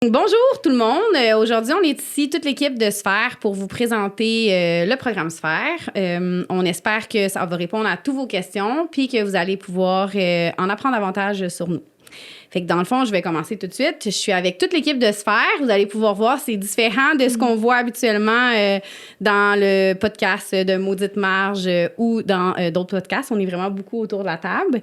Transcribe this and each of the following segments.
Bonjour tout le monde. Aujourd'hui, on est ici, toute l'équipe de Sphère, pour vous présenter le programme Sphère. On espère que ça va répondre à toutes vos questions puis que vous allez pouvoir en apprendre davantage sur nous. Fait que dans le fond, je vais commencer tout de suite. Je suis avec toute l'équipe de Sphère. Vous allez pouvoir voir, c'est différent de ce qu'on voit habituellement dans le podcast de Maudite Marge ou dans d'autres podcasts. On est vraiment beaucoup autour de la table.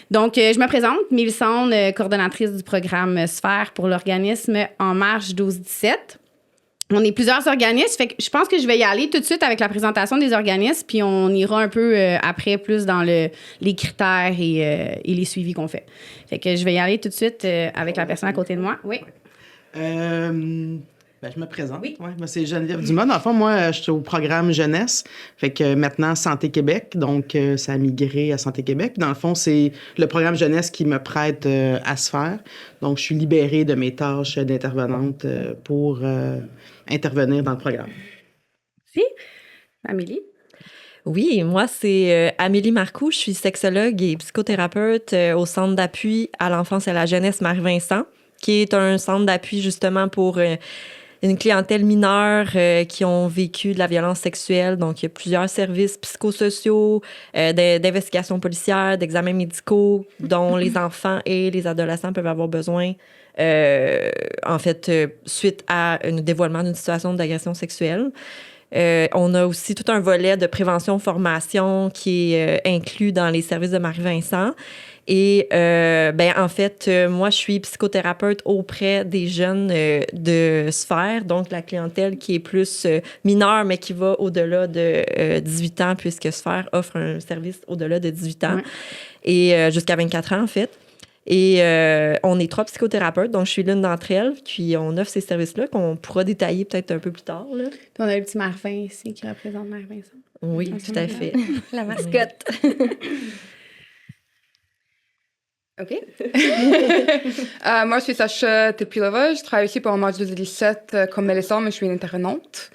Donc, je me présente, Mélissande, coordonnatrice du programme Sphère pour l'organisme En Marche 12-17. On est plusieurs organismes, fait que je pense que je vais y aller tout de suite avec la présentation des organismes, puis on ira un peu après plus dans les critères et les suivis qu'on fait. Fait que je vais y aller tout de suite avec la personne à côté de moi. Oui. Je me présente. Oui. Ouais, moi, c'est Geneviève Dumas. Dans le fond, moi, je suis au programme Jeunesse. Fait que maintenant, Santé Québec. Donc, ça a migré à Santé Québec. Dans le fond, c'est le programme Jeunesse qui me prête à Sphère. Donc, je suis libérée de mes tâches d'intervenante pour intervenir dans le programme. Merci. Amélie? Oui, moi, c'est Amélie Marcoux. Je suis sexologue et psychothérapeute au Centre d'appui à l'enfance et à la jeunesse Marie-Vincent, qui est un centre d'appui justement pour une clientèle mineure qui ont vécu de la violence sexuelle. Donc, il y a plusieurs services psychosociaux, d'investigation policière, d'examens médicaux dont les enfants et les adolescents peuvent avoir besoin, suite à un dévoilement d'une situation d'agression sexuelle. On a aussi tout un volet de prévention-formation qui est inclus dans les services de Marie-Vincent. Et moi, je suis psychothérapeute auprès des jeunes de Sphère, donc la clientèle qui est plus mineure, mais qui va au-delà de 18 ans, puisque Sphère offre un service au-delà de 18 ans, et jusqu'à 24 ans, en fait. Et on est 3 psychothérapeutes, donc je suis l'une d'entre elles, puis on offre ces services-là qu'on pourra détailler peut-être un peu plus tard. Là. Puis on a le petit Marvin ici qui représente Marie-Vincent. Oui, tout à fait. La mascotte. OK. Moi, je suis Sacha Tepilova. Je travaille aussi pour En Marche 2017 comme Mélissande, mais je suis une intervenante.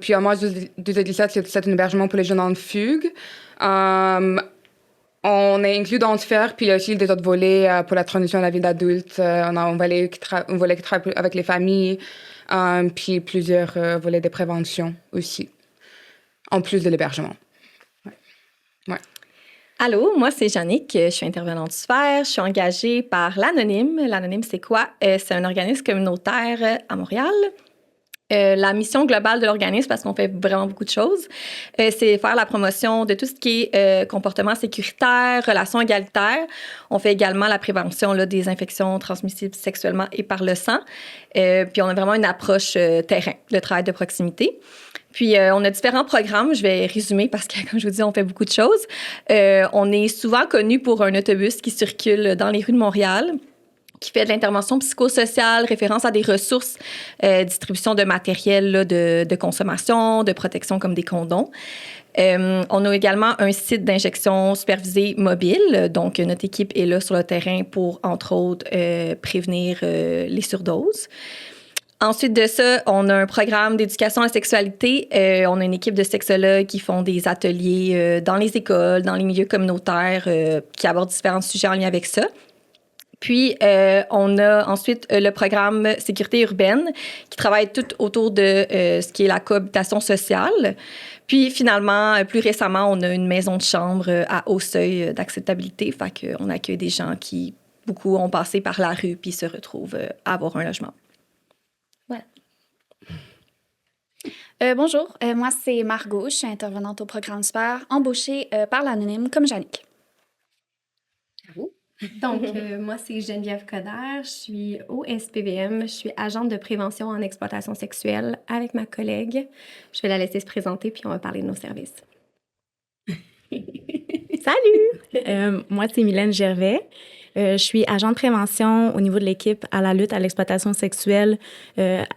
Puis En Marche 2017, c'est un hébergement pour les jeunes en fugue. On est inclus dans Sphère, puis il y a aussi des autres volets pour la transition à la vie d'adulte. On a un volet qui travaille avec les familles, puis plusieurs volets de prévention aussi, en plus de l'hébergement. Ouais. Allô, moi, c'est Jannick. Je suis intervenante Sphère. Je suis engagée par l'Anonyme. L'Anonyme, c'est quoi? C'est un organisme communautaire à Montréal. La mission globale de l'organisme, parce qu'on fait vraiment beaucoup de choses, c'est faire la promotion de tout ce qui est comportement sécuritaire, relations égalitaires. On fait également la prévention là, des infections transmissibles sexuellement et par le sang. Puis on a vraiment une approche terrain, le travail de proximité. Puis, on a différents programmes. Je vais résumer parce que, comme je vous dis, on fait beaucoup de choses. On est souvent connu pour un autobus qui circule dans les rues de Montréal, qui fait de l'intervention psychosociale, référence à des ressources, distribution de matériel là, de consommation, de protection comme des condoms. On a également un site d'injection supervisée mobile. Donc, notre équipe est là sur le terrain pour, entre autres, prévenir les surdoses. Ensuite de ça, on a un programme d'éducation à la sexualité. On a une équipe de sexologues qui font des ateliers dans les écoles, dans les milieux communautaires, qui abordent différents sujets en lien avec ça. Puis, on a ensuite le programme Sécurité urbaine qui travaille tout autour de ce qui est la cohabitation sociale. Puis, finalement, plus récemment, on a une maison de chambre à haut seuil d'acceptabilité. Fait qu'on accueille des gens qui, beaucoup, ont passé par la rue puis se retrouvent à avoir un logement. Bonjour, moi c'est Margot, je suis intervenante au programme Sphère, embauchée par l'Anonyme comme Jannick. Donc, moi, c'est Geneviève Coderre. Je suis au SPVM. Je suis agente de prévention en exploitation sexuelle avec ma collègue. Je vais la laisser se présenter, puis on va parler de nos services. Salut! Moi, c'est Mylène Gervais. Je suis agent de prévention au niveau de l'équipe à la lutte à l'exploitation sexuelle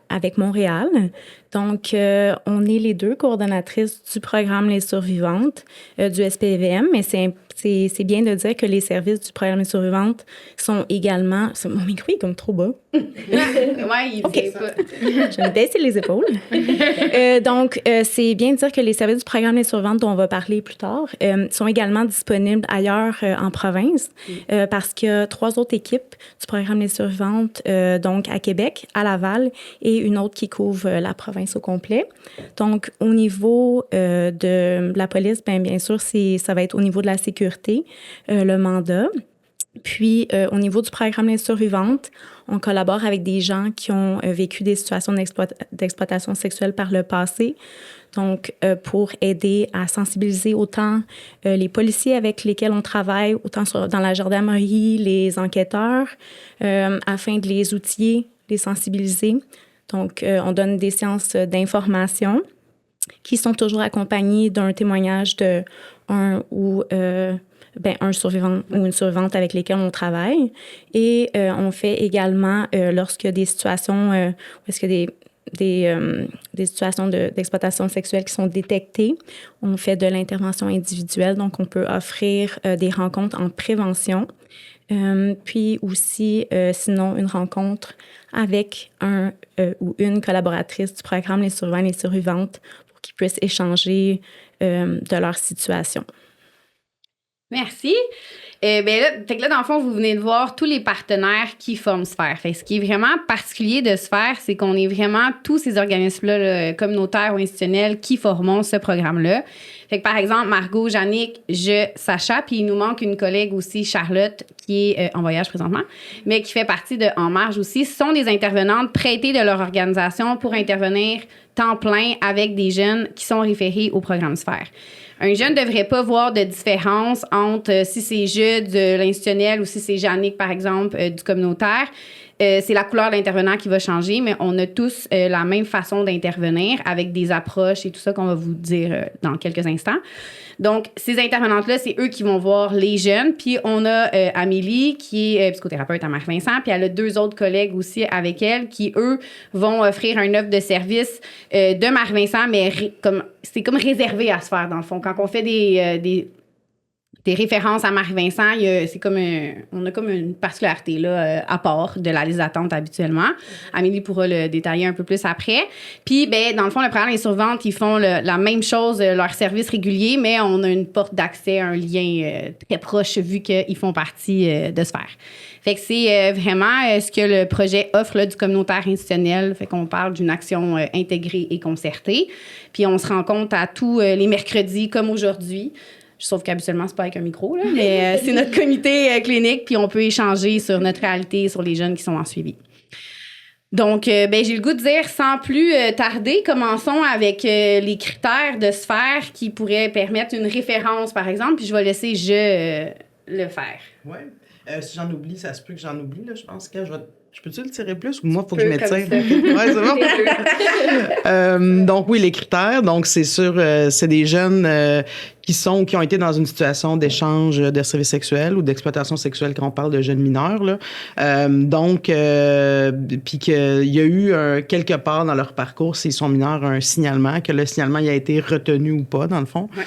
avec Montréal. Donc, on est les 2 coordonnatrices du programme Les Survivantes du SPVM, mais c'est c'est bien de dire que les services du programme Les Survivantes sont également... Mon micro est comme trop bas. Ouais, il OK. dit pas. Je vais baisser les épaules. Donc, c'est bien de dire que les services du programme Les Survivantes, dont on va parler plus tard, sont également disponibles ailleurs en province parce qu'il y a 3 autres équipes du programme Les Survivantes, donc à Québec, à Laval et une autre qui couvre la province au complet. Donc, au niveau de la police, bien sûr, ça va être au niveau de la sécurité, le mandat. Puis, au niveau du programme Les Survivantes, on collabore avec des gens qui ont vécu des situations d'exploitation sexuelle par le passé. Donc, pour aider à sensibiliser autant les policiers avec lesquels on travaille, autant dans la gendarmerie, les enquêteurs, afin de les outiller, les sensibiliser. Donc, on donne des séances d'information qui sont toujours accompagnées d'un témoignage de un survivant ou une survivante avec lesquels on travaille. Et on fait également, lorsqu'il y a des situations où est-ce qu'il y a des situations d'exploitation sexuelle qui sont détectées, on fait de l'intervention individuelle. Donc, on peut offrir des rencontres en prévention. Puis aussi, sinon, une rencontre avec un ou une collaboratrice du programme Les Survivants et les Survivantes pour qu'ils puissent échanger de leur situation. Merci. Ben là, fait que là, dans le fond, vous venez de voir tous les partenaires qui forment Sphère. Fait que ce qui est vraiment particulier de Sphère, c'est qu'on est vraiment tous ces organismes-là, là, communautaires ou institutionnels, qui formons ce programme-là. Fait que par exemple, Margot, Jannick, Sacha, puis il nous manque une collègue aussi, Charlotte, qui est en voyage présentement, mais qui fait partie de En Marge aussi. Ce sont des intervenantes prêtées de leur organisation pour intervenir temps plein avec des jeunes qui sont référés au programme Sphère. Un jeune ne devrait pas voir de différence entre si c'est de l'institutionnel ou si c'est Jannick, par exemple, du communautaire. C'est la couleur de l'intervenant qui va changer, mais on a tous la même façon d'intervenir avec des approches et tout ça qu'on va vous dire dans quelques instants. Donc, ces intervenantes-là, c'est eux qui vont voir les jeunes. Puis, on a Amélie, qui est psychothérapeute à Marie-Vincent, puis elle a 2 autres collègues aussi avec elle qui, eux, vont offrir un offre de service de Marie-Vincent, mais c'est comme réservé à se faire, dans le fond. Quand on fait des références à Marie-Vincent, on a comme une particularité là, à part de la liste d'attente habituellement. Amélie pourra le détailler un peu plus après. Puis, ben, dans le fond, le programme Les Survivantes, ils font la même chose, leur service régulier, mais on a une porte d'accès, un lien très proche vu qu'ils font partie de Sphère. Fait que c'est vraiment ce que le projet offre là, du communautaire institutionnel. Fait qu'on parle d'une action intégrée et concertée. Puis, on se rencontre à tous les mercredis, comme aujourd'hui. Sauf qu'habituellement, c'est pas avec un micro, là, mais c'est notre comité clinique, puis on peut échanger sur notre réalité, sur les jeunes qui sont en suivi. Donc, j'ai le goût de dire, sans plus tarder, commençons avec les critères de Sphère qui pourraient permettre une référence, par exemple, puis je vais laisser le faire. Oui. Si j'en oublie, ça se peut que j'en oublie, là, je pense que je peux-tu le tirer plus ou moi, il faut que je m'étire? Oui, c'est bon. Donc, oui, les critères. Donc, c'est sûr, c'est des jeunes qui ont été dans une situation d'échange de services sexuels ou d'exploitation sexuelle quand on parle de jeunes mineurs, là. Puis qu'il y a eu quelque part dans leur parcours, s'ils sont mineurs, un signalement, que le signalement il a été retenu ou pas, dans le fond. Ouais.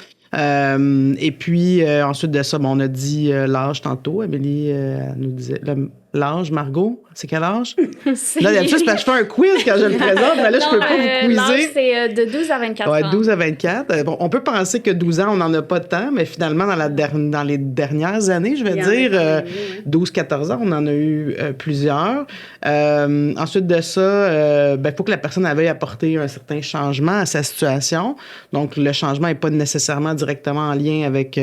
Et puis, ensuite de ça, on a dit l'âge tantôt. Amélie nous disait l'âge. Margot, c'est quel âge? Là, d'habitude, je fais un quiz quand je le présente, mais là, je peux pas vous quizer. L'âge, c'est de 12 à 24 ans. 12 à 24. Bon, on peut penser que 12 ans, on n'en a pas tant, mais finalement, dans les dernières années, je vais dire, 12-14 ans, on en a eu plusieurs. Ensuite de ça, il faut que la personne veuille apporter un certain changement à sa situation. Donc, le changement n'est pas nécessairement directement en lien avec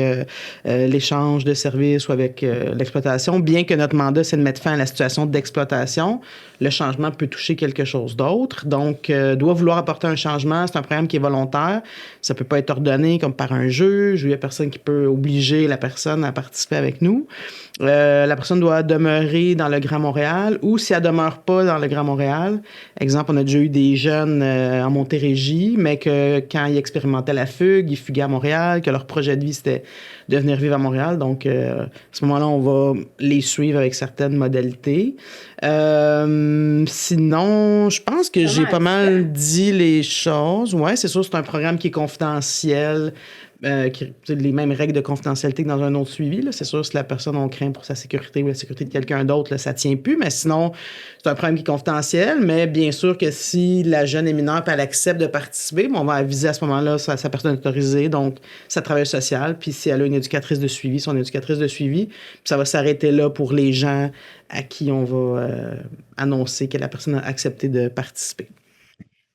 l'échange de services ou avec l'exploitation, bien que notre mandat, c'est de mettre fin à la situation d'exploitation. Le changement peut toucher quelque chose d'autre. Donc, doit vouloir apporter un changement. C'est un programme qui est volontaire. Ça peut pas être ordonné comme par un juge ou il y a personne qui peut obliger la personne à participer avec nous. La personne doit demeurer dans le Grand Montréal ou si elle demeure pas dans le Grand Montréal, exemple, on a déjà eu des jeunes en Montérégie, mais que quand ils expérimentaient la fugue, ils fuguaient à Montréal, que leur projet de vie, c'était de venir vivre à Montréal. Donc, à ce moment-là, on va les suivre avec certaines modalités. Sinon, je pense que j'ai pas mal dit les choses. Ouais, c'est sûr, c'est un programme qui est confidentiel. les mêmes règles de confidentialité que dans un autre suivi. Là. C'est sûr, si la personne on craint pour sa sécurité ou la sécurité de quelqu'un d'autre, là, ça ne tient plus. Mais sinon, c'est un problème qui est confidentiel. Mais bien sûr que si la jeune est mineure et elle accepte de participer, on va aviser à ce moment-là sa personne autorisée, donc sa travailleuse sociale. Puis si elle a une éducatrice de suivi, son éducatrice de suivi. Puis ça va s'arrêter là pour les gens à qui on va annoncer que la personne a accepté de participer.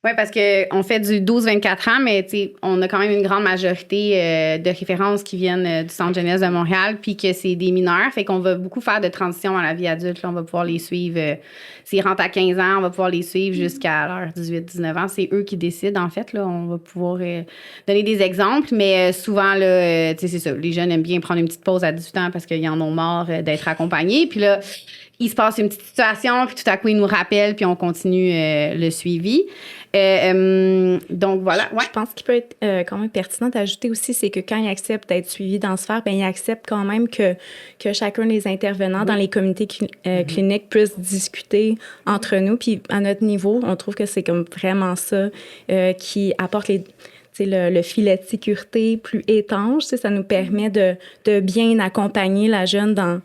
Oui, parce qu'on fait du 12-24 ans, mais on a quand même une grande majorité de références qui viennent du Centre jeunesse de Montréal, puis que c'est des mineurs. Fait qu'on va beaucoup faire de transition à la vie adulte. Là, on va pouvoir les suivre. S'ils rentrent à 15 ans, on va pouvoir les suivre jusqu'à leurs 18-19 ans. C'est eux qui décident, en fait. Là, on va pouvoir donner des exemples, mais souvent, là, c'est ça. Les jeunes aiment bien prendre une petite pause à 18 ans parce qu'ils en ont marre d'être accompagnés. Puis là, il se passe une petite situation, puis tout à coup, ils nous rappellent, puis on continue le suivi. Donc, voilà. Ouais. Je pense qu'il peut être quand même pertinent d'ajouter aussi, c'est que quand ils acceptent d'être suivis dans ce sphère, bien, ils acceptent quand même que chacun des intervenants dans les comités cliniques puisse discuter entre nous. Puis, à notre niveau, on trouve que c'est comme vraiment ça qui apporte le filet de sécurité plus étanche. Ça nous permet de bien accompagner la jeune dans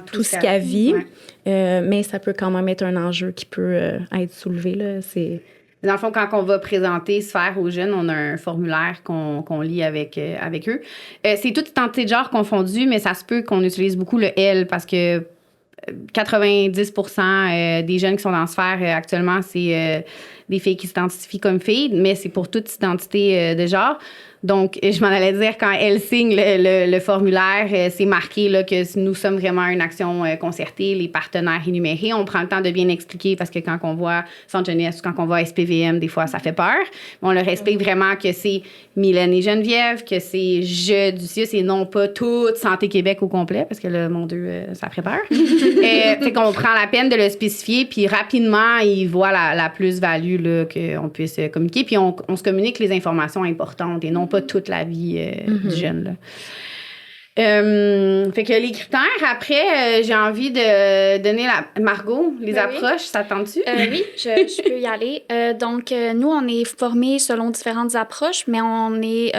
tout ce qu'elle vit. Ouais. Mais ça peut quand même être un enjeu qui peut être soulevé. Là. Dans le fond, quand on va présenter Sphère aux jeunes, on a un formulaire qu'on lit avec eux. C'est toute identité de genre confondue, mais ça se peut qu'on utilise beaucoup le « elle » parce que 90% des jeunes qui sont dans Sphère actuellement, c'est des filles qui s'identifient comme filles, mais c'est pour toute identité de genre. Donc, je m'en allais dire, quand elle signe le formulaire, c'est marqué là, que nous sommes vraiment une action concertée, les partenaires énumérés. On prend le temps de bien expliquer parce que quand on voit Centre jeunesse ou quand on voit SPVM, des fois, ça fait peur. Mais on leur explique vraiment que c'est Mylène et Geneviève, que c'est je du CIUS et non pas toute Santé Québec au complet, parce que là, mon Dieu, ça ferait peur. Fait qu'on prend la peine de le spécifier, puis rapidement, ils voient la plus-value là, qu'on puisse communiquer. Puis on se communique les informations importantes et non pas toute la vie du jeune. Là. Fait que les critères, après, j'ai envie de donner Margot, les approches, ça te tente-tu? Oui, je peux y aller. Donc, nous, on est formés selon différentes approches, mais on est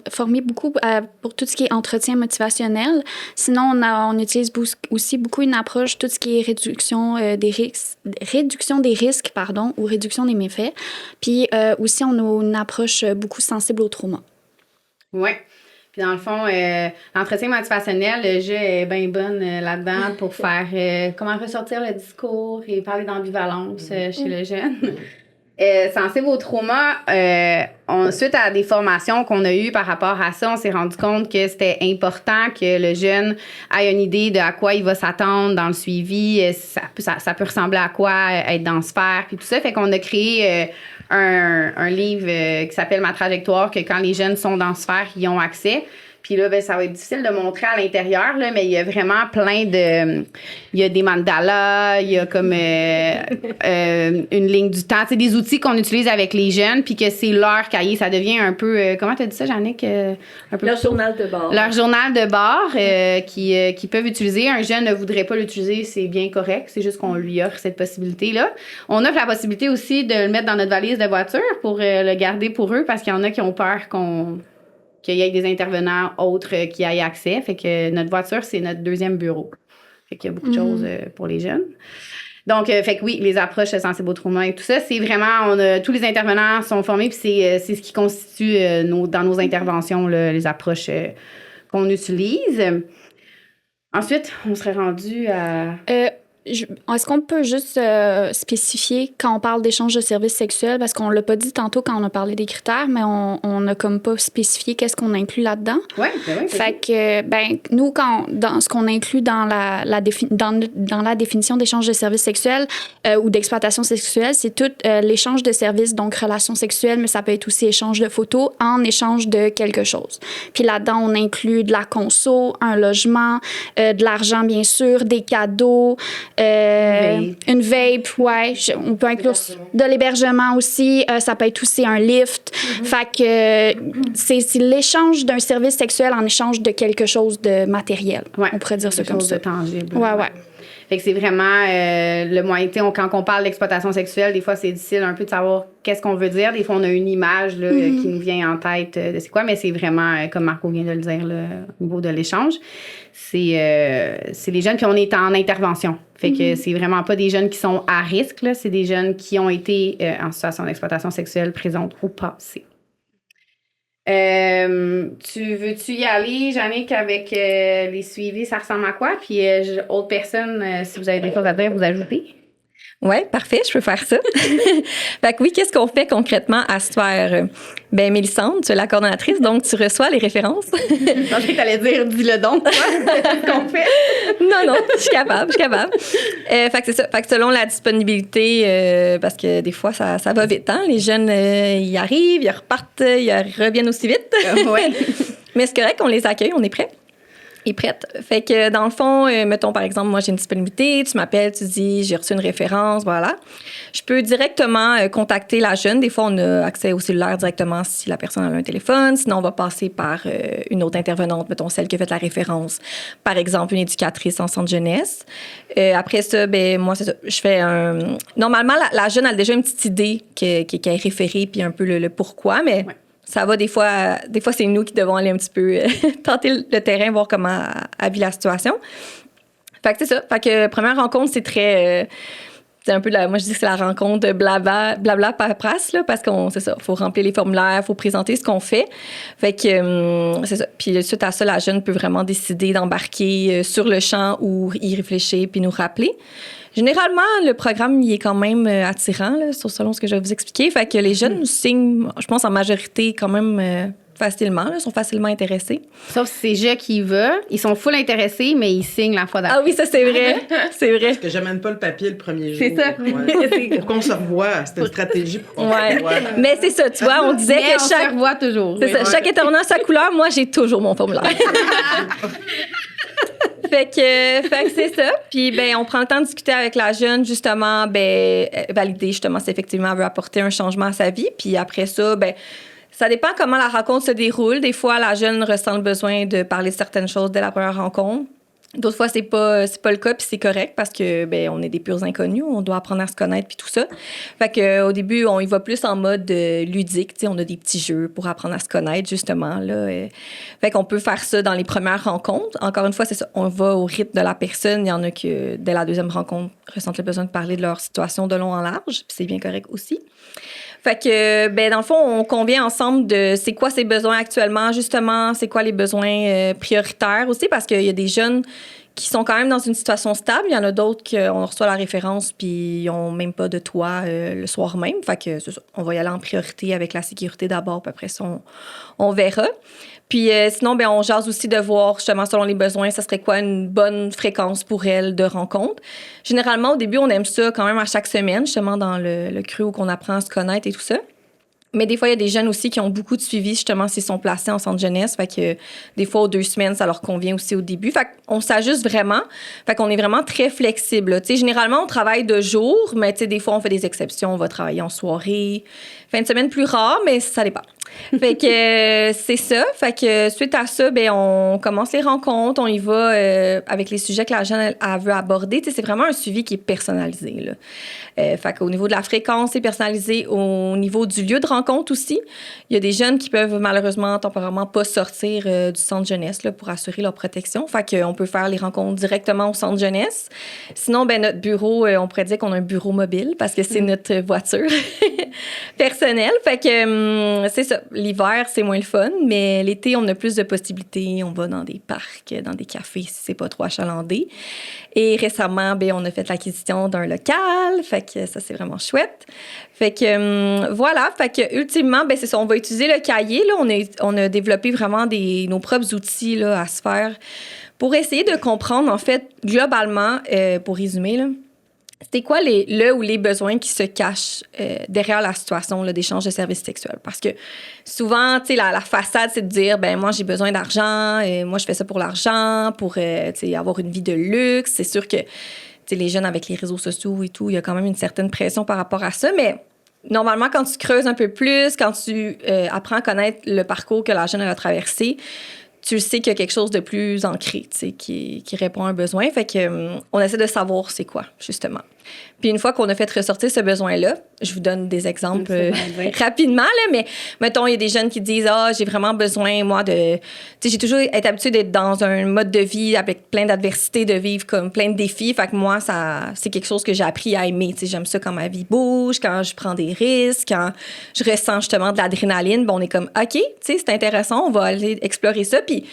formés beaucoup pour tout ce qui est entretien motivationnel. Sinon, on utilise aussi beaucoup une approche, tout ce qui est réduction des risques, ou réduction des méfaits. Puis aussi, on a une approche beaucoup sensible au trauma. Oui. Puis dans le fond, l'entretien motivationnel, le jeu est bien bonne là-dedans pour faire comment ressortir le discours et parler d'ambivalence chez le jeune. Sensible au trauma, suite à des formations qu'on a eues par rapport à ça, on s'est rendu compte que c'était important que le jeune ait une idée de à quoi il va s'attendre dans le suivi. Ça peut ressembler à quoi être dans Sphère, puis tout ça. Fait qu'on a créé un livre qui s'appelle « Ma trajectoire », que quand les jeunes sont dans Sphère, ils ont accès. Puis là, ça va être difficile de montrer à l'intérieur, là, mais il y a vraiment plein de... Il y a des mandalas, il y a comme une ligne du temps. C'est des outils qu'on utilise avec les jeunes, puis que c'est leur cahier. Ça devient un peu... comment tu as dit ça, Jannick? Un peu leur journal de bord. Leur journal de bord qui peuvent utiliser. Un jeune ne voudrait pas l'utiliser, c'est bien correct. C'est juste qu'on lui offre cette possibilité-là. On offre la possibilité aussi de le mettre dans notre valise de voiture pour le garder pour eux, parce qu'il y en a qui ont peur qu'il y ait des intervenants autres qui aient accès. Fait que notre voiture, c'est notre deuxième bureau. Fait qu'il y a beaucoup de choses pour les jeunes. Donc, fait que oui, les approches sensibles au trauma et tout ça, c'est vraiment... tous les intervenants sont formés, puis c'est ce qui constitue dans nos interventions, là, les approches qu'on utilise. Ensuite, on serait rendu à... Est-ce qu'on peut juste spécifier quand on parle d'échange de services sexuels, parce qu'on l'a pas dit tantôt quand on a parlé des critères, mais on n'a comme pas spécifié qu'est-ce qu'on inclut là-dedans. Oui, fait que, nous, dans ce qu'on inclut dans la définition d'échange de services sexuels ou d'exploitation sexuelle, c'est tout l'échange de services, donc relations sexuelles, mais ça peut être aussi échange de photos en échange de quelque chose. Puis là-dedans, on inclut de la conso, un logement, de l'argent, bien sûr, des cadeaux, une vape, ouais. On peut inclure de l'hébergement aussi. Ça peut être aussi un lift. Fait que c'est l'échange d'un service sexuel en échange de quelque chose de matériel. Ouais. On pourrait dire ça comme ça. Quelque chose de tangible. Ouais. Fait que c'est vraiment le moyen, quand on parle d'exploitation sexuelle, des fois, c'est difficile un peu de savoir qu'est-ce qu'on veut dire. Des fois, on a une image là, qui nous vient en tête de c'est quoi, mais c'est vraiment, comme Marco vient de le dire, là, au niveau de l'échange, c'est les jeunes, puis on est en intervention. Fait que c'est vraiment pas des jeunes qui sont à risque, là, c'est des jeunes qui ont été en situation d'exploitation sexuelle présente au passé. Tu veux-tu y aller, Jannick, avec les suivis, ça ressemble à quoi? Puis, autre personne, si vous avez des choses à dire, vous ajoutez? Oui, parfait, je peux faire ça. Fait que oui, qu'est-ce qu'on fait concrètement à Sphère? Ben, Mélissande, tu es la coordonnatrice, donc tu reçois les références. Je pensais que tu allais dire, dis-le donc, qu'est-ce qu'on fait? Non, je suis capable. Fait que c'est ça. Fait que selon la disponibilité, parce que des fois, ça va vite, hein? Les jeunes, ils arrivent, ils repartent, ils reviennent aussi vite. Oui. Mais c'est correct, on les accueille, on est prêts. Et prête. Fait que dans le fond, mettons par exemple, moi j'ai une disponibilité, tu m'appelles, tu dis j'ai reçu une référence, voilà. Je peux directement contacter la jeune. Des fois, on a accès au cellulaire directement si la personne a un téléphone. Sinon, on va passer par une autre intervenante, mettons celle qui a fait la référence. Par exemple, une éducatrice en centre jeunesse. Après ça, ben moi, c'est ça. Je fais un... Normalement, la jeune a déjà une petite idée qui est référée, puis un peu le pourquoi, mais... Ouais. Ça va, des fois, c'est nous qui devons aller un petit peu tenter le terrain, voir comment elle vit la situation. Fait que c'est ça. Fait que première rencontre, c'est très... c'est un peu, moi, je dis que c'est la rencontre blabla paperasse, là, parce c'est ça, il faut remplir les formulaires, il faut présenter ce qu'on fait. Fait que c'est ça. Puis suite à ça, la jeune peut vraiment décider d'embarquer sur le champ ou y réfléchir puis nous rappeler. Généralement, le programme, il est quand même attirant, là, selon ce que je vais vous expliquer. Fait que les jeunes nous signent, je pense, en majorité quand même facilement, là, sont facilement intéressés. Sauf si c'est qui y va, ils sont full intéressés, mais ils signent la fois d'après. Ah oui, ça, c'est vrai. C'est vrai. Parce que j'amène pas le papier le premier jour. C'est ça. Ouais. Pour qu'on se revoie. C'est une stratégie pour qu'on se revoie. Mais c'est ça, tu vois, on disait mais que on se revoit toujours. C'est ça, chaque intervenant a sa couleur. Moi, j'ai toujours mon formulaire. Fait que c'est ça. Puis, ben, on prend le temps de discuter avec la jeune, justement, ben, valider, justement, si effectivement elle veut apporter un changement à sa vie. Puis après ça, ben, ça dépend comment la rencontre se déroule. Des fois, la jeune ressent le besoin de parler de certaines choses dès la première rencontre. D'autres fois, c'est pas le cas, puis c'est correct parce que, ben, on est des purs inconnus, on doit apprendre à se connaître puis tout ça. Fait que au début, on y va plus en mode ludique, tu sais, on a des petits jeux pour apprendre à se connaître justement là. Fait qu'on peut faire ça dans les premières rencontres. Encore une fois, c'est ça, on va au rythme de la personne. Il y en a que dès la deuxième rencontre ressentent le besoin de parler de leur situation de long en large, puis c'est bien correct aussi. Fait que, ben, dans le fond, on convient ensemble de c'est quoi ses besoins actuellement, justement, c'est quoi les besoins prioritaires aussi, parce qu'il y a des jeunes qui sont quand même dans une situation stable. Il y en a d'autres qu'on reçoit la référence puis ils n'ont même pas de toit le soir même. Fait que c'est ça, on va y aller en priorité avec la sécurité d'abord, puis après ça, on verra. Puis sinon, ben, on jase aussi de voir, justement, selon les besoins, ça serait quoi une bonne fréquence pour elle de rencontre. Généralement, au début, on aime ça quand même à chaque semaine, justement, dans le creux où on apprend à se connaître et tout ça. Mais des fois, il y a des jeunes aussi qui ont beaucoup de suivi, justement, s'ils sont placés en centre jeunesse. Fait que des fois, aux 2 semaines, ça leur convient aussi au début. Fait qu'on s'ajuste vraiment. Fait qu'on est vraiment très flexible. Tu sais, généralement, on travaille de jour, mais tu sais, des fois, on fait des exceptions. On va travailler en soirée. Fin de semaine plus rare, mais ça dépend. Fait que c'est ça. Fait que suite à ça, ben on commence les rencontres. On y va avec les sujets que la jeune elle veut aborder. Tu sais, c'est vraiment un suivi qui est personnalisé, là. Fait qu'au niveau de la fréquence, c'est personnalisé. Au niveau du lieu de rencontre aussi, il y a des jeunes qui peuvent malheureusement temporairement pas sortir du centre jeunesse là, pour assurer leur protection. Fait qu'on peut faire les rencontres directement au centre jeunesse. Sinon, ben notre bureau, on pourrait dire qu'on a un bureau mobile parce que c'est notre voiture personnelle. Fait que c'est ça. L'hiver, c'est moins le fun, mais l'été, on a plus de possibilités. On va dans des parcs, dans des cafés si c'est pas trop achalandé. Et récemment, ben, on a fait l'acquisition d'un local. Fait que ça, c'est vraiment chouette. Fait que voilà. Fait que ultimement, ben, c'est ça. On va utiliser le cahier. Là. On a développé vraiment nos propres outils là, à Sphère pour essayer de comprendre, en fait, globalement, pour résumer, là, c'était quoi les besoins qui se cachent derrière la situation là, d'échange de services sexuels? Parce que souvent, tu sais, la façade, c'est de dire, ben moi, j'ai besoin d'argent, moi, je fais ça pour l'argent, pour, tu sais, avoir une vie de luxe. C'est sûr que, tu sais, les jeunes avec les réseaux sociaux et tout, il y a quand même une certaine pression par rapport à ça, mais normalement, quand tu creuses un peu plus, quand tu apprends à connaître le parcours que la jeune a traversé, tu sais qu'il y a quelque chose de plus ancré, tu sais, qui répond à un besoin. Fait que on essaie de savoir c'est quoi, justement. Puis une fois qu'on a fait ressortir ce besoin-là, je vous donne des exemples rapidement, là, mais mettons, il y a des jeunes qui disent « Ah, j'ai vraiment besoin, moi, de... » Tu sais, j'ai toujours été habituée d'être dans un mode de vie avec plein d'adversités, de vivre comme plein de défis. Fait que moi, c'est quelque chose que j'ai appris à aimer. Tu sais, j'aime ça quand ma vie bouge, quand je prends des risques, quand je ressens justement de l'adrénaline. Bon, on est comme « OK, tu sais, c'est intéressant, on va aller explorer ça. » Puis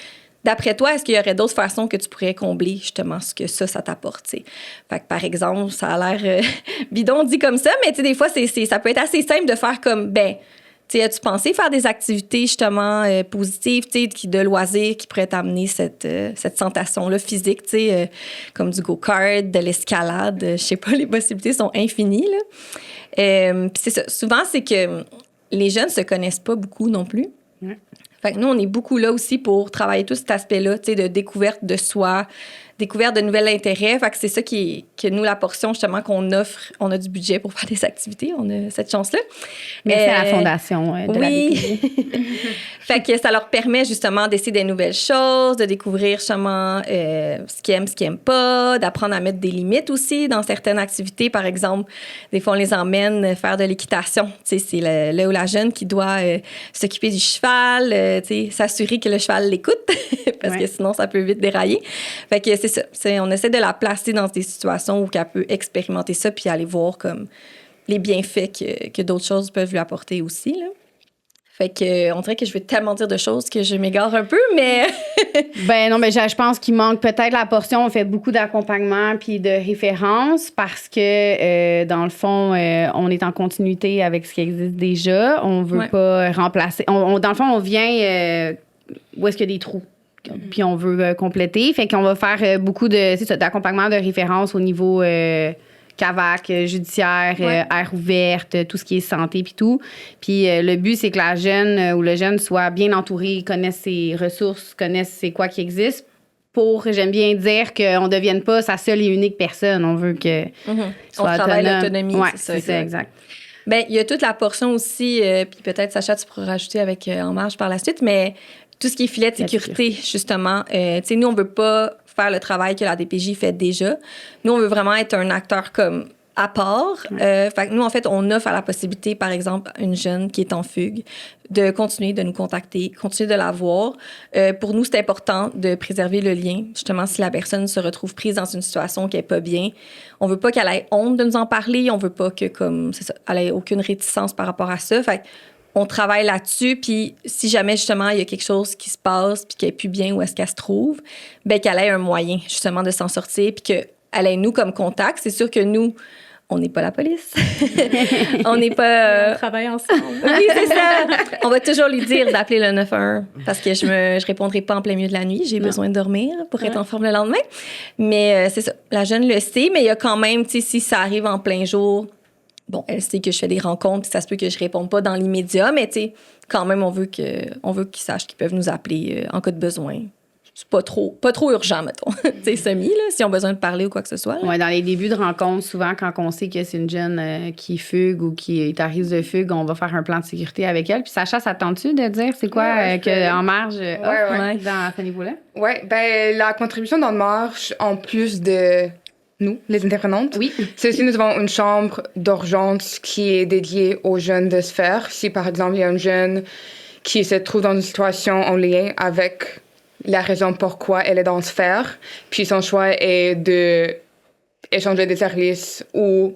d'après toi, est-ce qu'il y aurait d'autres façons que tu pourrais combler justement ce que ça t'apporte, t'sais? Fait que par exemple, ça a l'air bidon dit comme ça, mais tu sais, des fois, ça peut être assez simple de faire comme, tu sais, as-tu pensé faire des activités justement positives, tu sais, de loisirs qui pourraient t'amener cette sensation-là physique, tu sais, comme du go-kart, de l'escalade, je sais pas, les possibilités sont infinies, là. Puis c'est ça. Souvent, c'est que les jeunes se connaissent pas beaucoup non plus. Ouais. Fait que nous, on est beaucoup là aussi pour travailler tout cet aspect-là, tu sais, de découverte de soi, découverte de nouveaux intérêts. Fait que c'est ça que nous, la portion justement qu'on offre, on a du budget pour faire des activités, on a cette chance-là. Merci à la fondation de la BPJ. Fait que ça leur permet justement d'essayer des nouvelles choses, de découvrir justement ce qu'ils aiment, ce qu'ils n'aiment pas, d'apprendre à mettre des limites aussi dans certaines activités. Par exemple, des fois, on les emmène faire de l'équitation. Tu sais, c'est là où la jeune qui doit s'occuper du cheval, tu sais, s'assurer que le cheval l'écoute, parce que sinon, ça peut vite dérailler. Fait que c'est ça. On essaie de la placer dans des situations où elle peut expérimenter ça puis aller voir comme les bienfaits que d'autres choses peuvent lui apporter aussi, là. Fait que on dirait que je vais tellement dire de choses que je m'égare un peu, mais... Ben non, mais je pense qu'il manque peut-être la portion. On fait beaucoup d'accompagnement puis de références parce que, dans le fond, on est en continuité avec ce qui existe déjà. On veut pas remplacer... dans le fond, on vient où est-ce qu'il y a des trous. Puis on veut compléter. Fait qu'on va faire beaucoup d'accompagnement de référence au niveau... CAVAC, judiciaire, aire ouverte, tout ce qui est santé puis tout. Puis le but, c'est que la jeune ou le jeune soit bien entouré, connaisse ses ressources, connaisse c'est quoi qui existe pour, j'aime bien dire, qu'on ne devienne pas sa seule et unique personne. On veut que soit on travaille l'autonomie, c'est ça, exact. Bien, il y a toute la portion aussi, puis peut-être, Sacha, tu pourras rajouter avec En Marche par la suite, mais tout ce qui est filet de sécurité, justement. Tu sais, nous, on ne veut pas faire le travail que la DPJ fait déjà. Nous, on veut vraiment être un acteur comme à part. Fait que nous, en fait, on offre à la possibilité, par exemple, une jeune qui est en fugue, de continuer de nous contacter, continuer de la voir. Pour nous, c'est important de préserver le lien. Justement, si la personne se retrouve prise dans une situation qui n'est pas bien, on veut pas qu'elle ait honte de nous en parler. On veut pas que, comme, c'est ça, elle ait aucune réticence par rapport à ça. Fait on travaille là-dessus, puis si jamais, justement, il y a quelque chose qui se passe, puis qu'elle n'est plus bien où est-ce qu'elle se trouve, bien qu'elle ait un moyen, justement, de s'en sortir, puis qu'elle ait nous comme contact. C'est sûr que nous, on n'est pas la police. On n'est pas... On travaille ensemble. Oui, c'est ça. On va toujours lui dire d'appeler le 911 parce que je répondrai pas en plein milieu de la nuit. J'ai besoin de dormir pour être en forme le lendemain. Mais c'est ça. La jeune le sait, mais il y a quand même, tu sais, si ça arrive en plein jour... Bon, elle sait que je fais des rencontres, puis ça se peut que je réponde pas dans l'immédiat, mais tu sais, quand même, on veut qu'ils sachent qu'ils peuvent nous appeler en cas de besoin. C'est pas trop urgent, mettons. Tu sais, semi, là, s'ils ont besoin de parler ou quoi que ce soit. Oui, dans les débuts de rencontre, souvent, quand on sait que c'est une jeune qui fugue ou qui est à risque de fugue, on va faire un plan de sécurité avec elle. Puis Sacha, ça te tente-tu de dire c'est quoi En Marche dans ce niveau-là? Oui, ben la contribution d'En Marche, en plus de... nous, les intervenantes. Oui. C'est aussi, nous avons une chambre d'urgence qui est dédiée aux jeunes de Sphère. Si, par exemple, il y a une jeune qui se trouve dans une situation en lien avec la raison pourquoi elle est dans Sphère, puis son choix est d'échanger des services ou